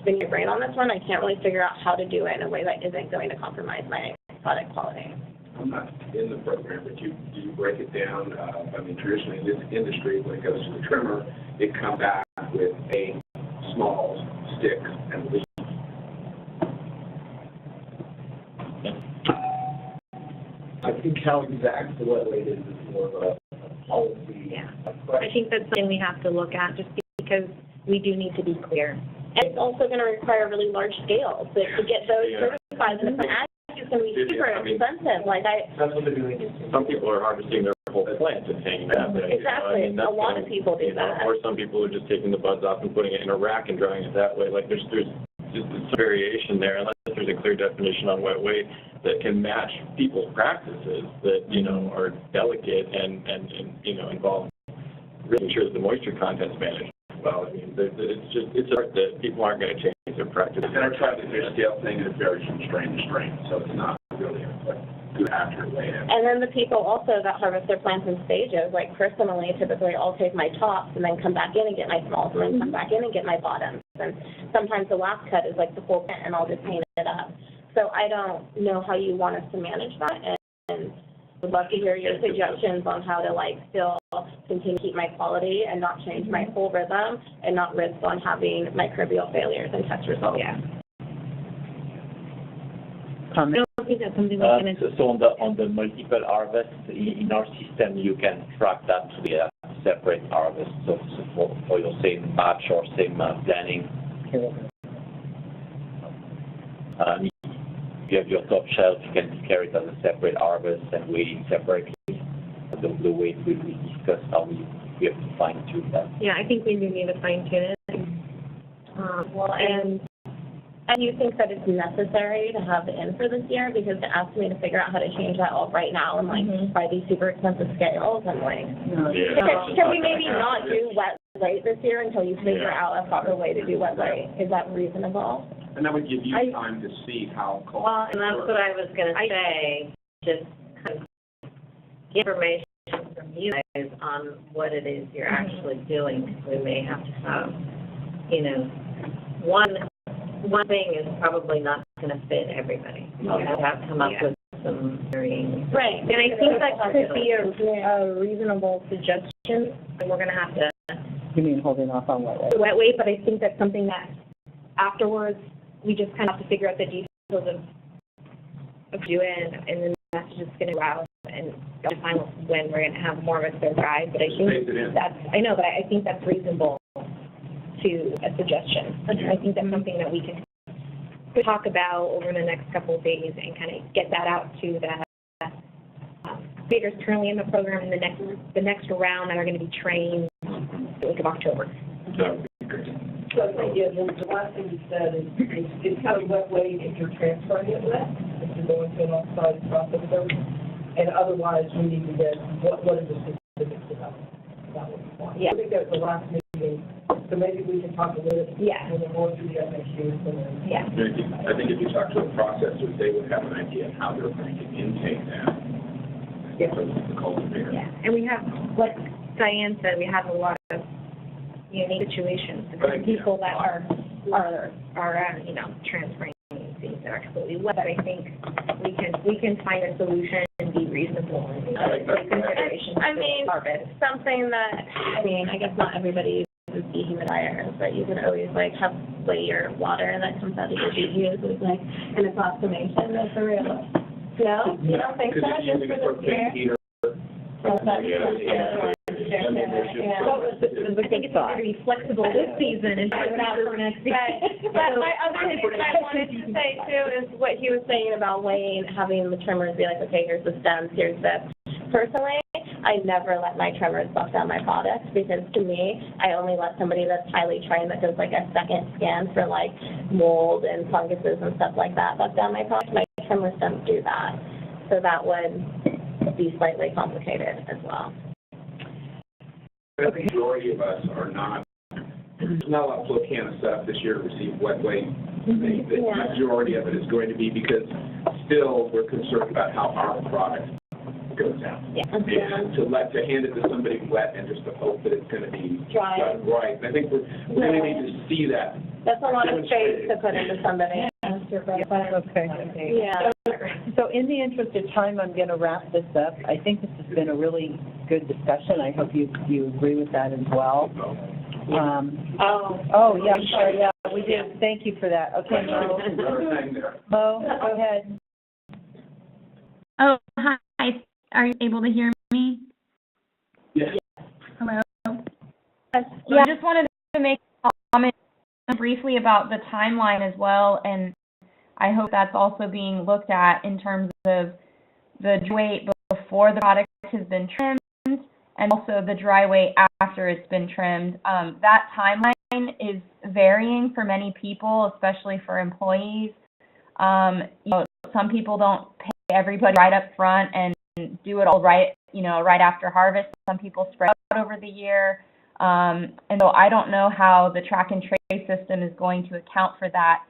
spinning your brain on this one. I can't really figure out how to do it in a way that isn't going to compromise my product quality. I'm not in the program, but do you break it down? I mean, traditionally in this industry, when it goes to the trimmer, it comes back with a small stick and leaf. I think how exact the wet weight is more of a policy. Yeah. question. I think that's something we have to look at, just because we do need to be clear. And it's also going to require really large scales to get those certified. And if an ag is going to be super expensive, That's what they're doing. Some people are harvesting their whole plant and hanging that way. Exactly. You know, A lot of people do that. Or some people are just taking the buds off and putting it in a rack and drying it that way. Like there's just some variation there, unless there's a clear definition on wet weight that can match people's practices that, you know, are delicate and you know, involve really sure that the moisture content's managed well. I mean, it's art that people aren't going to change their practice. And I tried to do a scale thing, and it varies from strain to strain, so it's not really a good accurate way in. And then the people also that harvest their plants in stages, like personally, typically I'll take my tops and then come back in and get my smalls and then come back in and get my bottoms. And sometimes the last cut is like the full plant and I'll just paint it up. So I don't know how you want us to manage that, and would love to hear your suggestions on how to still continue to keep my quality and not change my whole rhythm and not risk on having microbial failures and test results. Yeah. Comment? I don't think that's something we can. So on the multiple harvest, in our system, you can track that to the separate harvest. So for your same batch or same planning, you have your top shelf, you can declare it as a separate harvest and weigh it separately. The weight we discussed, how we have to fine tune that. Yeah, I think we do need to fine tune it. And you think that it's necessary to have it in for this year? Because to ask me to figure out how to change that all right now and buy these super expensive scales and can we maybe not do wet weight this year until you figure out a proper way to do wet weight? Is that reasonable? And that would give you time to see how cold. Well, and that's what I was going to say, just kind of get information from you guys on what it is you're actually doing. We may have to have, you know, one thing is probably not going to fit everybody. You have to come up with some varying. Right. And I think that could be a reasonable suggestion, and we're going to have to You mean holding off on wet weight? wet weight, but I think that's something that afterwards, we just kind of have to figure out the details of do it, and then that's just going to go out and define when we're going to have more of a clear guide. But I think but I think that's reasonable to a suggestion. I think that's something that we can talk about over the next couple of days and kind of get that out to the speakers currently in the program and the next round that are going to be trained the week of October. So I think, the last thing you said is it's kind of wet weight if you're transferring it wet, if you're going to an off-site processor. And otherwise, we need to get, what are the specifics about what we want? Yeah. I think that was the last meeting, so maybe we can talk a little bit. Yeah. When we're going through the FAQs and then. Yeah. I think if you talk to the processors, they would have an idea of how they're going to intake that. From the cultivator. Yeah, and we have, like Diane said, we have a lot of unique situations. There are people that are you know, transferring things that are completely wet. I think we can find a solution and be reasonable and take consideration to harvest. Something that, I guess not everybody uses dehumidifiers, but you can always have your water that comes out of your dehumidifier is an approximation. That's a real. No, you don't think so? Just for the year? I think it's going to be flexible this season and put it out for next year. But my other thing that I wanted to say too is what he was saying about weighing, having the trimmers be like, okay, here's the stems, here's this. Personally, I never let my trimmers buff down my product because to me, I only let somebody that's highly trained that does a second scan for mold and funguses and stuff like that buff down my product. My trimmers don't do that. So that would be slightly complicated as well. The majority of us are not, there's not a lot of flow cannabis set up this year to receive wet weight. The majority of it is going to be because still we're concerned about how our product goes out. Yeah. And to hand it to somebody wet and just to hope that it's going to be Dry. done right. I think we're going to need to see that. That's a lot of space to put into somebody. Okay. Yeah. So in the interest of time, I'm going to wrap this up. I think this has been a really good discussion. I hope you agree with that as well. Oh, yeah, I'm sorry, yeah, we did. Thank you for that. Okay, Mo, go ahead. Oh, hi. Are you able to hear me? Yes. Hello? Yeah, I just wanted to make a comment briefly about the timeline as well, and I hope that's also being looked at in terms of the weight before the product has been trimmed and also the dry weight after it's been trimmed. That timeline is varying for many people, especially for employees. Some people don't pay everybody right up front and do it all right, right after harvest. Some people spread out over the year. And so I don't know how the track and trace system is going to account for that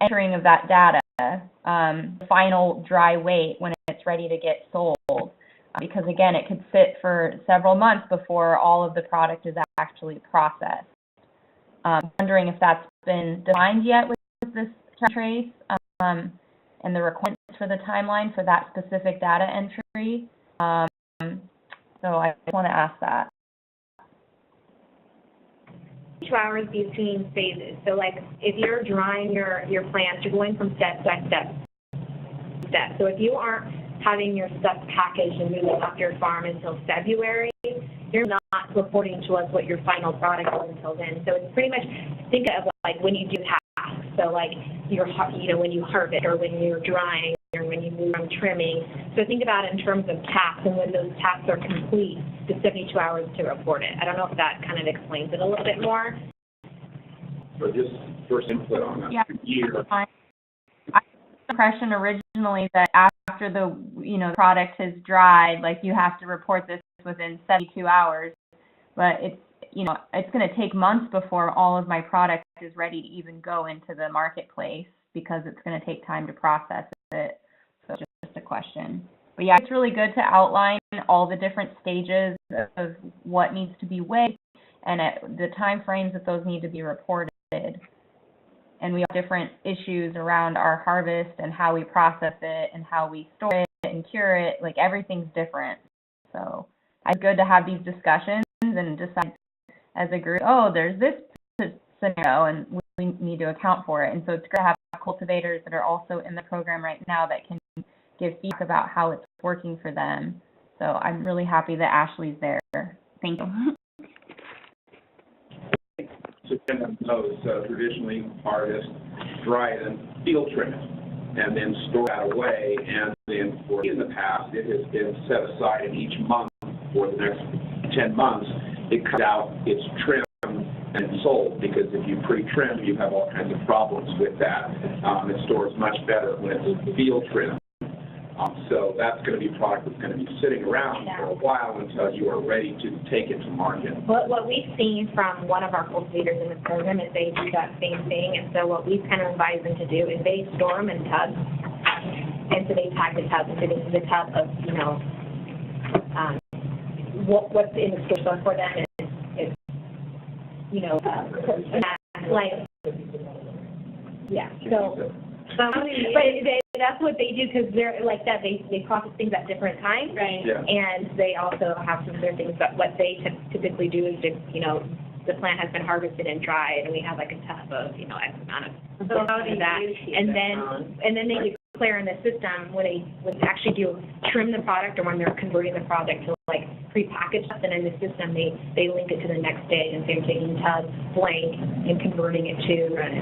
entering of that data, final dry weight when it's ready to get sold. Because again, it could sit for several months before all of the product is actually processed. Wondering if that's been defined yet with this trace and the requirements for the timeline for that specific data entry. So I just want to ask that. 2 hours between phases. So like if you're drying your plants, you're going from step by step. So if you aren't having your stuff packaged and moving off your farm until February, you're not reporting to us what your final product is until then. So it's pretty much, think of like when you do tasks. So like when you harvest or when you're drying or when you move from trimming. So think about it in terms of tasks and when those tasks are complete, the 72 hours to report it. I don't know if that kind of explains it a little bit more. So just first input on that year. I had the impression originally that after the product has dried, like you have to report this within 72 hours. But it's going to take months before all of my product is ready to even go into the marketplace because it's going to take time to process it. So just a question. But yeah, it's really good to outline all the different stages of what needs to be weighed and at the time frames that those need to be reported. And we have different issues around our harvest and how we process it and how we store it and cure it. Like everything's different. So it's good to have these discussions and decide as a group, there's this scenario and we need to account for it. And so it's great to have cultivators that are also in the program right now that can give feedback about how it's working for them. So I'm really happy that Ashley's there. Thank you. So traditionally harvest, dry it, and field trim it, and then store that away. And then in the past, it has been set aside in each month for the next 10 months. It comes out, it's trimmed and sold, because if you pre-trim, you have all kinds of problems with that. It stores much better when it's field trim. So that's going to be a product that's going to be sitting around for a while until you are ready to take it to market. What we've seen from one of our cultivators in the program is they do that same thing. And so what we've kind of advised them to do is they store them in tubs. And so they pack the tubs. And so this is a tub of, what's in the store for them is that's what they do because they're like that. They process things at different times, right? Yeah. And they also have some other things. But what they typically do is just, the plant has been harvested and dried, and we have like a tub of X amount of that, and then they declare in the system when they actually do trim the product or when they're converting the product to like prepackaged stuff, and in the system they link it to the next day and say I'm taking tub blank and converting it to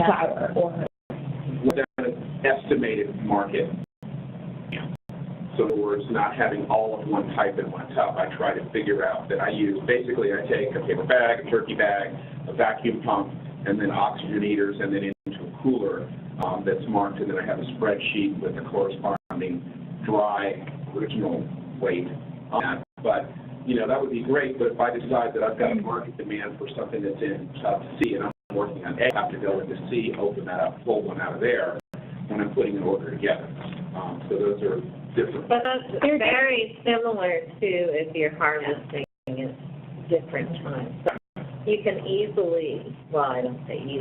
flour or What's an estimated market? So in other words, not having all of one type in one tub, I try to figure out that I take a paper bag, a turkey bag, a vacuum pump, and then oxygenators, and then into a cooler that's marked, and then I have a spreadsheet with the corresponding dry original weight on that. But, you know, that would be great, but if I decide that I've got a market demand for something that's in C and I'm working on A, I have to go into C, open that up, pull one out of there when I'm putting an order together. So those are different. But that's very similar to if you're harvesting at different times. So you can easily, well, I don't say easily.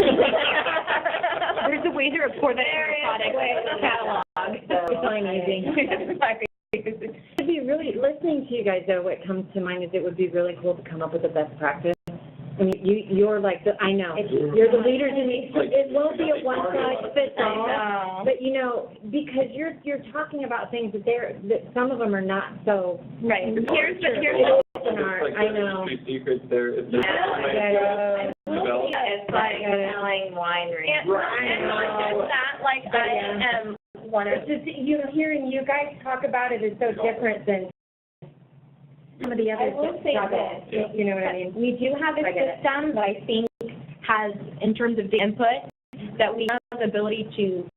There's a way to report that in your product catalog. So, It'd be really, listening to you guys though, what comes to mind is it would be really cool to come up with a best practice. I mean, you're like, I know, you're the leaders in these, it won't be a one-size-fits-all, but you know, because you're talking about things that some of them are not so. Right. Here's I know. Secrets there. it's like selling winery. And not just that, like, I am one of. It's just, you know, hearing you guys talk about it is so different than some of the others that struggle. You know what I mean? We do have a system that I think has, in terms of the input, that we have the ability to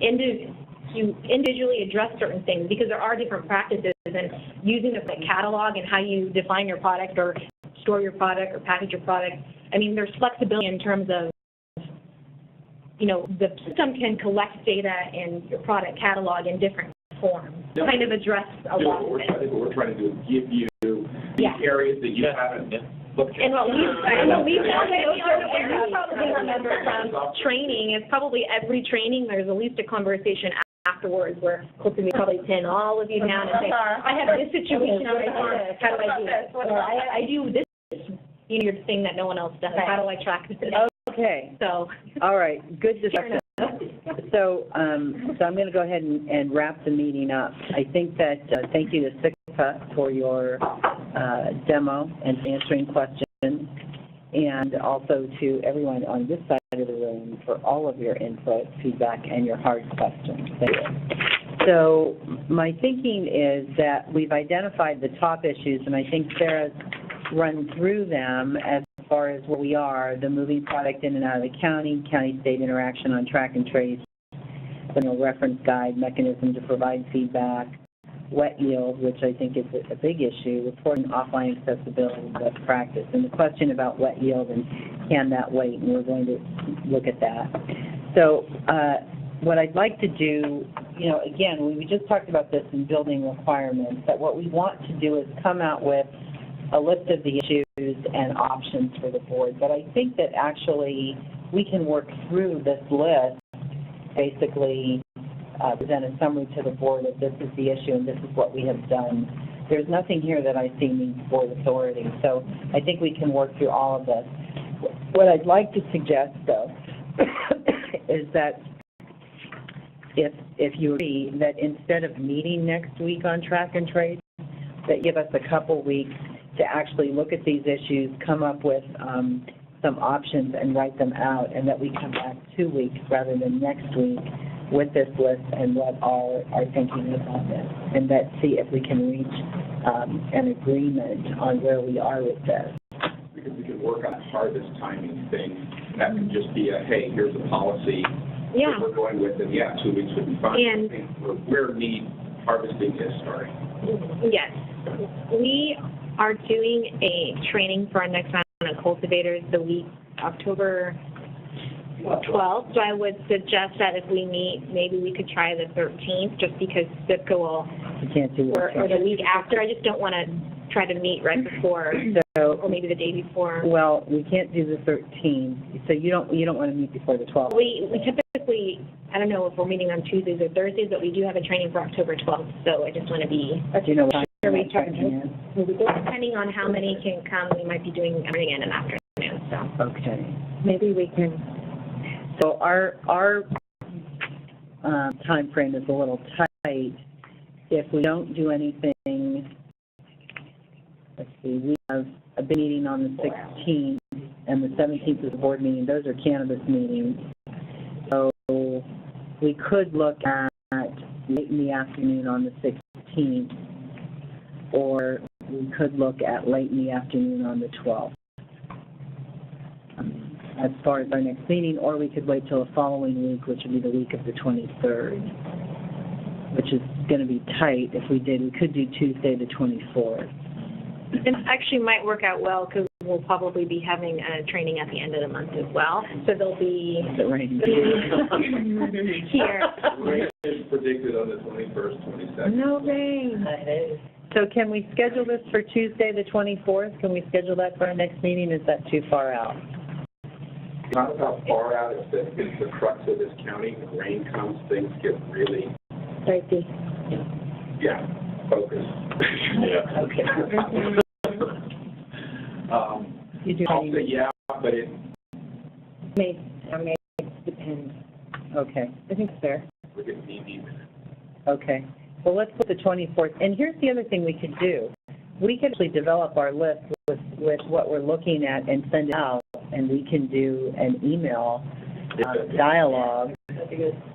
individually address certain things, because there are different practices, and using the catalog and how you define your product or store your product or package your product. I mean, there's flexibility in terms of, you know, the system can collect data in your product catalog in different forms, kind of address a lot of it. I think what we're trying to do is give you these areas that you haven't looked at. And what we've probably remember from training is probably every training there's at least a conversation afterwards where hopefully we probably pin all of you down and say, I have this situation on my farm, how do I do this? Or I do this, you know, your thing that no one else does, how do I track this? Okay. So. All right, good discussion. So I'm going to go ahead and wrap the meeting up. I think that, thank you to SICPA for your demo and answering questions, and also to everyone on this side of the room for all of your input, feedback, and your hard questions. Thank you. So my thinking is that we've identified the top issues, and I think Sarah's run through them as far as where we are, the moving product in and out of the county-state interaction on track and trace, the reference guide, mechanism to provide feedback, wet yield, which I think is a big issue, reporting offline accessibility, best practice, and the question about wet yield and can that wait, and we're going to look at that. So what I'd like to do, you know, again, we just talked about this in building requirements, that what we want to do is come out with a list of the issues and options for the board. But I think that actually we can work through this list, basically present a summary to the board of this is the issue and this is what we have done. There's nothing here that I see needs board authority. So I think we can work through all of this. What I'd like to suggest, though, is that if you agree that instead of meeting next week on track and trace, that give us a couple weeks to actually look at these issues, come up with some options and write them out, and that we come back 2 weeks rather than next week with this list and what our thinking is on this, and that see if we can reach an agreement on where we are with this. Because we can work on a harvest timing thing. That could just be a, hey, here's a policy that we're going with, and 2 weeks would be fine. And where need harvesting is starting. Yes. We are doing a training for our next round of cultivators the week October 12th. So I would suggest that if we meet, maybe we could try the 13th, just because SIPCA will, or the week after. I just don't want to try to meet right before, or maybe the day before. Well, we can't do the 13th, so you don't want to meet before the 12th. We typically, I don't know if we're meeting on Tuesdays or Thursdays, but we do have a training for October 12th. So I just want to be. Do you know what time? Depending on how many can come, we might be doing everything in an afternoon. So okay, maybe we can. So our time frame is a little tight. If we don't do anything, let's see, we have a big meeting on the 16th, and the 17th is a board meeting. Those are cannabis meetings. So we could look at late in the afternoon on the 16th, or we could look at late in the afternoon on the 12th. As far as our next meeting, or we could wait till the following week, which would be the week of the 23rd. which is going to be tight if we did. We could do Tuesday the 24th. It actually might work out well because we'll probably be having a training at the end of the month as well. So there'll be Is it raining? here. Rain is predicted on the 21st, 22nd. No rain. So can we schedule this for Tuesday the 24th? Can we schedule that for our next meeting? Is that too far out? Not about far out, it's the crux of this county. When rain comes, things get really, Thirsty. yeah, focused. Yeah. Okay. You do I'll say yeah, but it, May depend. Okay, I think it's fair. we're getting deep. Okay. Well, let's put the 24th. And here's the other thing we could do. We could actually develop our list with what we're looking at and send it out, and we can do an email dialogue.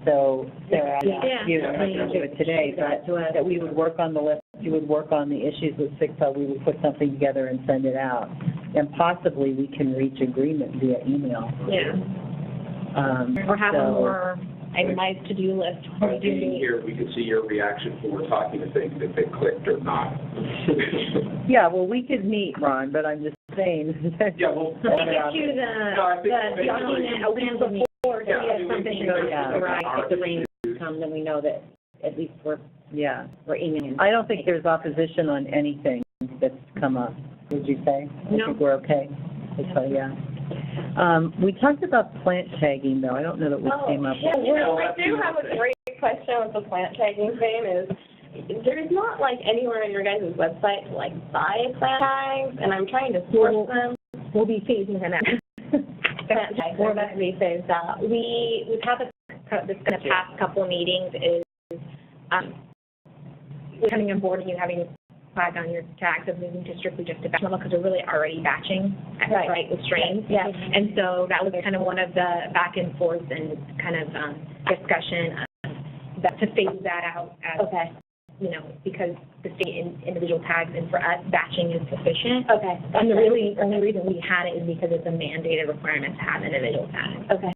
So, Sarah, you can do it today, but that we would work on the list, you would work on the issues with SIGPA, we would put something together and send it out. And possibly we can reach agreement via email. Yeah. Or have a more itemized to-do list. By being here, we can see your reaction when we're talking to things, if they clicked or not. Yeah, well, we could meet, Ron, but I'm just saying. Yeah, well. We get you the document a week before, so we have something to arrive. If the rain comes, then we know that at least we're aiming. I don't think there's opposition on anything that's come up, would you say? No. I think we're okay. So, yeah. We talked about plant tagging, though. I don't know that we came up with. I do have a great question with the plant tagging thing is, there's not like anywhere on your guys' website to like buy plant tags, and I'm trying to source them. We'll be phasing them out. Plant tags are about to be phased out. We've had this in the past couple of meetings is coming on board and you having flag on your tags of moving to strictly just a batch level because we're really already batching right with strains. Yeah. And so that was kind of one of the back and forth and kind of discussion that to phase that out as you know, because the state individual tags and for us batching is sufficient. Okay. And the only reason we had it is because it's a mandated requirement to have individual tags. Okay.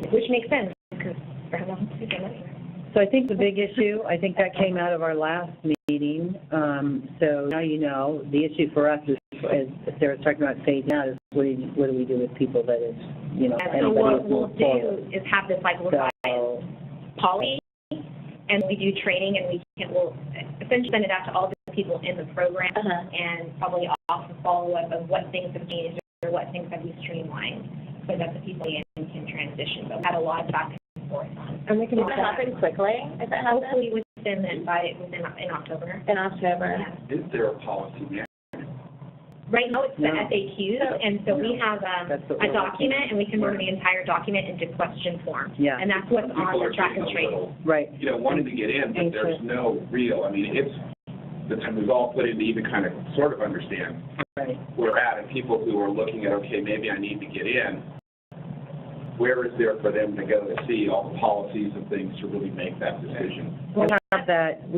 Which makes sense because for how long? So I think the big issue, I think that came out of our last meeting. So now you know, the issue for us is, as Sarah's talking about phasing out, is what do we do with people that is, you know, and so what we'll do is have this like revised policy, and we do training, and we'll essentially send it out to all the people in the program, and probably also follow up of what things have changed or what things have been streamlined, so that the people can transition. But we had a lot of back and forth on. And we can happen quickly if it happens. Hopefully within in October. In October. Is there a policy now? Right now, it's the FAQs, and so we have a document, and we convert the entire document into question form. Yeah. And that's what's on the track and trace. Right. You know, wanting to get in, but there's no real, I mean, it's the time we've all put in to even kind of sort of understand Right. where we're at, and people who are looking at, okay, maybe I need to get in, where is there for them to go to see all the policies and things to really make that decision? We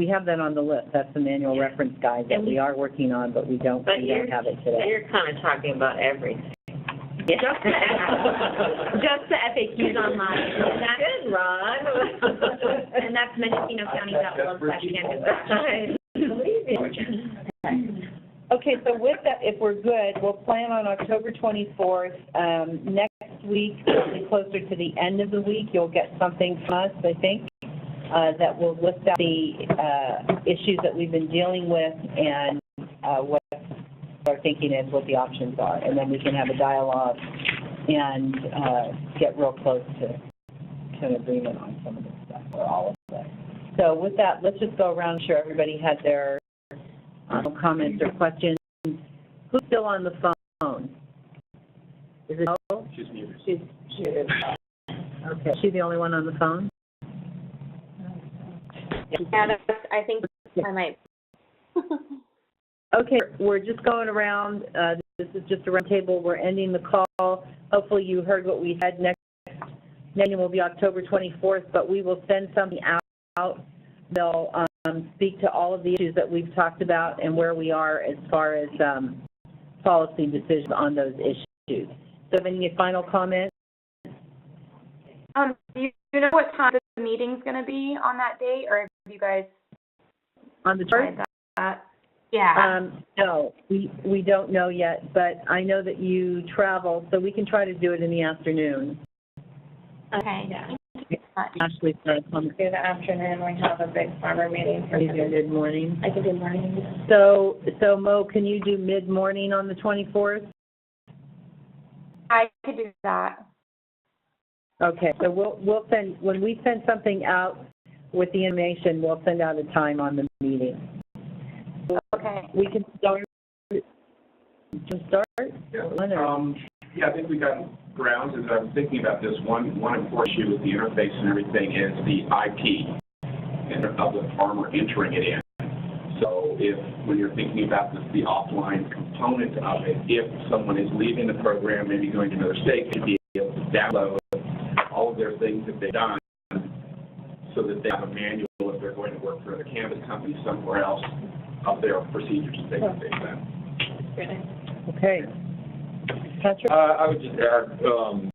have that on the list. That's the manual reference guide that we are working on, but we don't have it today. You're kind of talking about everything. Just the FAQs online. And that's Good, Ron. and that's Mendocino.org/cannabis. Okay, so with that, if we're good, we'll plan on October 24th. Next week, probably closer to the end of the week, you'll get something from us, I think, that will list out the issues that we've been dealing with and what our thinking is, what the options are. And then we can have a dialogue and get real close to an agreement on some of this stuff, or all of it. So with that, let's just go around, sure everybody had their comments or questions. Who's still on the phone? Is it Nicole? She's muted. She's muted. Okay, is she the only one on the phone? I think I might. Okay, we're just going around. This is just a round table. We're ending the call. Hopefully you heard what we had. Next meeting will be October 24th, but we will send something out. They'll speak to all of the issues that we've talked about and where we are as far as policy decisions on those issues. So, any final comments? You you know what time the meeting's going to be on that date, or have you guys On the chart? tried that? Yeah. No, we don't know yet, but I know that you travel, so we can try to do it in the afternoon. Okay. Yeah. Actually, Do the afternoon, we have a big farmer meeting for either mid-morning. I can do morning. So Mo, can you do mid-morning on the 24th? I could do that. Okay, so we'll send, when we send something out with the information, we'll send out a time on the meeting. Okay. We can start. Yeah. Leonard. Yeah, I think we got grounds. As I was thinking about this, one important issue with the interface and everything is the IP of the farmer entering it in. So when you're thinking about the offline component of it, if someone is leaving the program, maybe going to another state, to be able to download all of their things that they've done so that they have a manual if they're going to work for a cannabis company somewhere else of their procedures that they can take that. Okay. Patrick? I would just add, in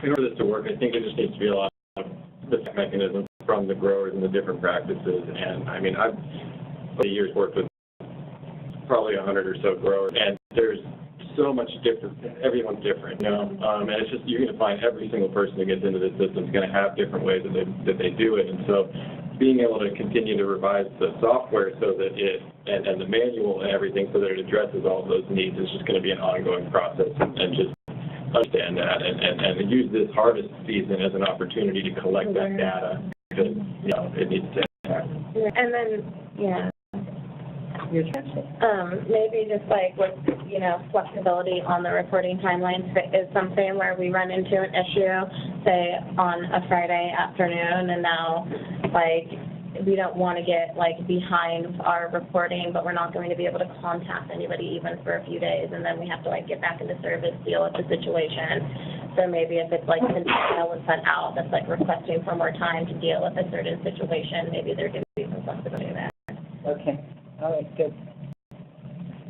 order for this to work, I think there just needs to be a lot of the mechanisms from the growers and the different practices. And I mean, I've over the years worked with probably 100 or so growers, and there's so much different. Everyone's different, you know. And it's just you're going to find every single person that gets into this system is going to have different ways that they do it. And so, being able to continue to revise the software so that it and the manual and everything so that it addresses all of those needs is just going to be an ongoing process. And just understand that and use this harvest season as an opportunity to collect that data because it needs to happen. And then, yeah. Maybe just like with, flexibility on the reporting timelines is something where we run into an issue, say, on a Friday afternoon, and now, we don't want to get, behind our reporting, but we're not going to be able to contact anybody even for a few days, and then we have to, get back into service, deal with the situation. So maybe if it's, an email was sent out that's, requesting for more time to deal with a certain situation, maybe there can be some flexibility there. Okay. All right, good.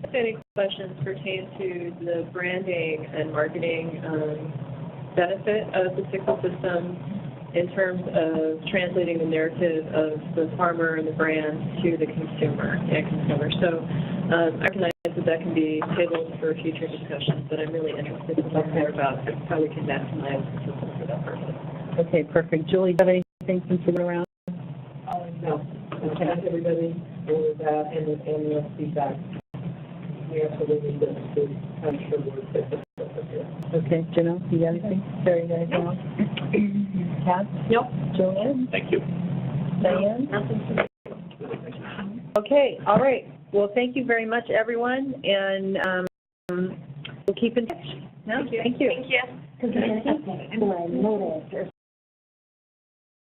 If any questions pertain to the branding and marketing benefit of the sickle system in terms of translating the narrative of the farmer and the brand to the consumer, So I recognize that can be tabled for future discussions, but I'm really interested to learn more about how we can maximize the system for that purpose. Okay, perfect. Julie, do you have anything since we're around? No. Thank everybody for that and the feedback. We absolutely did. I'm sure we'll fit this over here. Okay, Janelle, you got anything? Sarah, you got anything else? Kat? Nope. Joanne? Thank you. Diane? Okay, all right. Well, thank you very much, everyone, and we'll keep in touch. No, thank you. Thank you.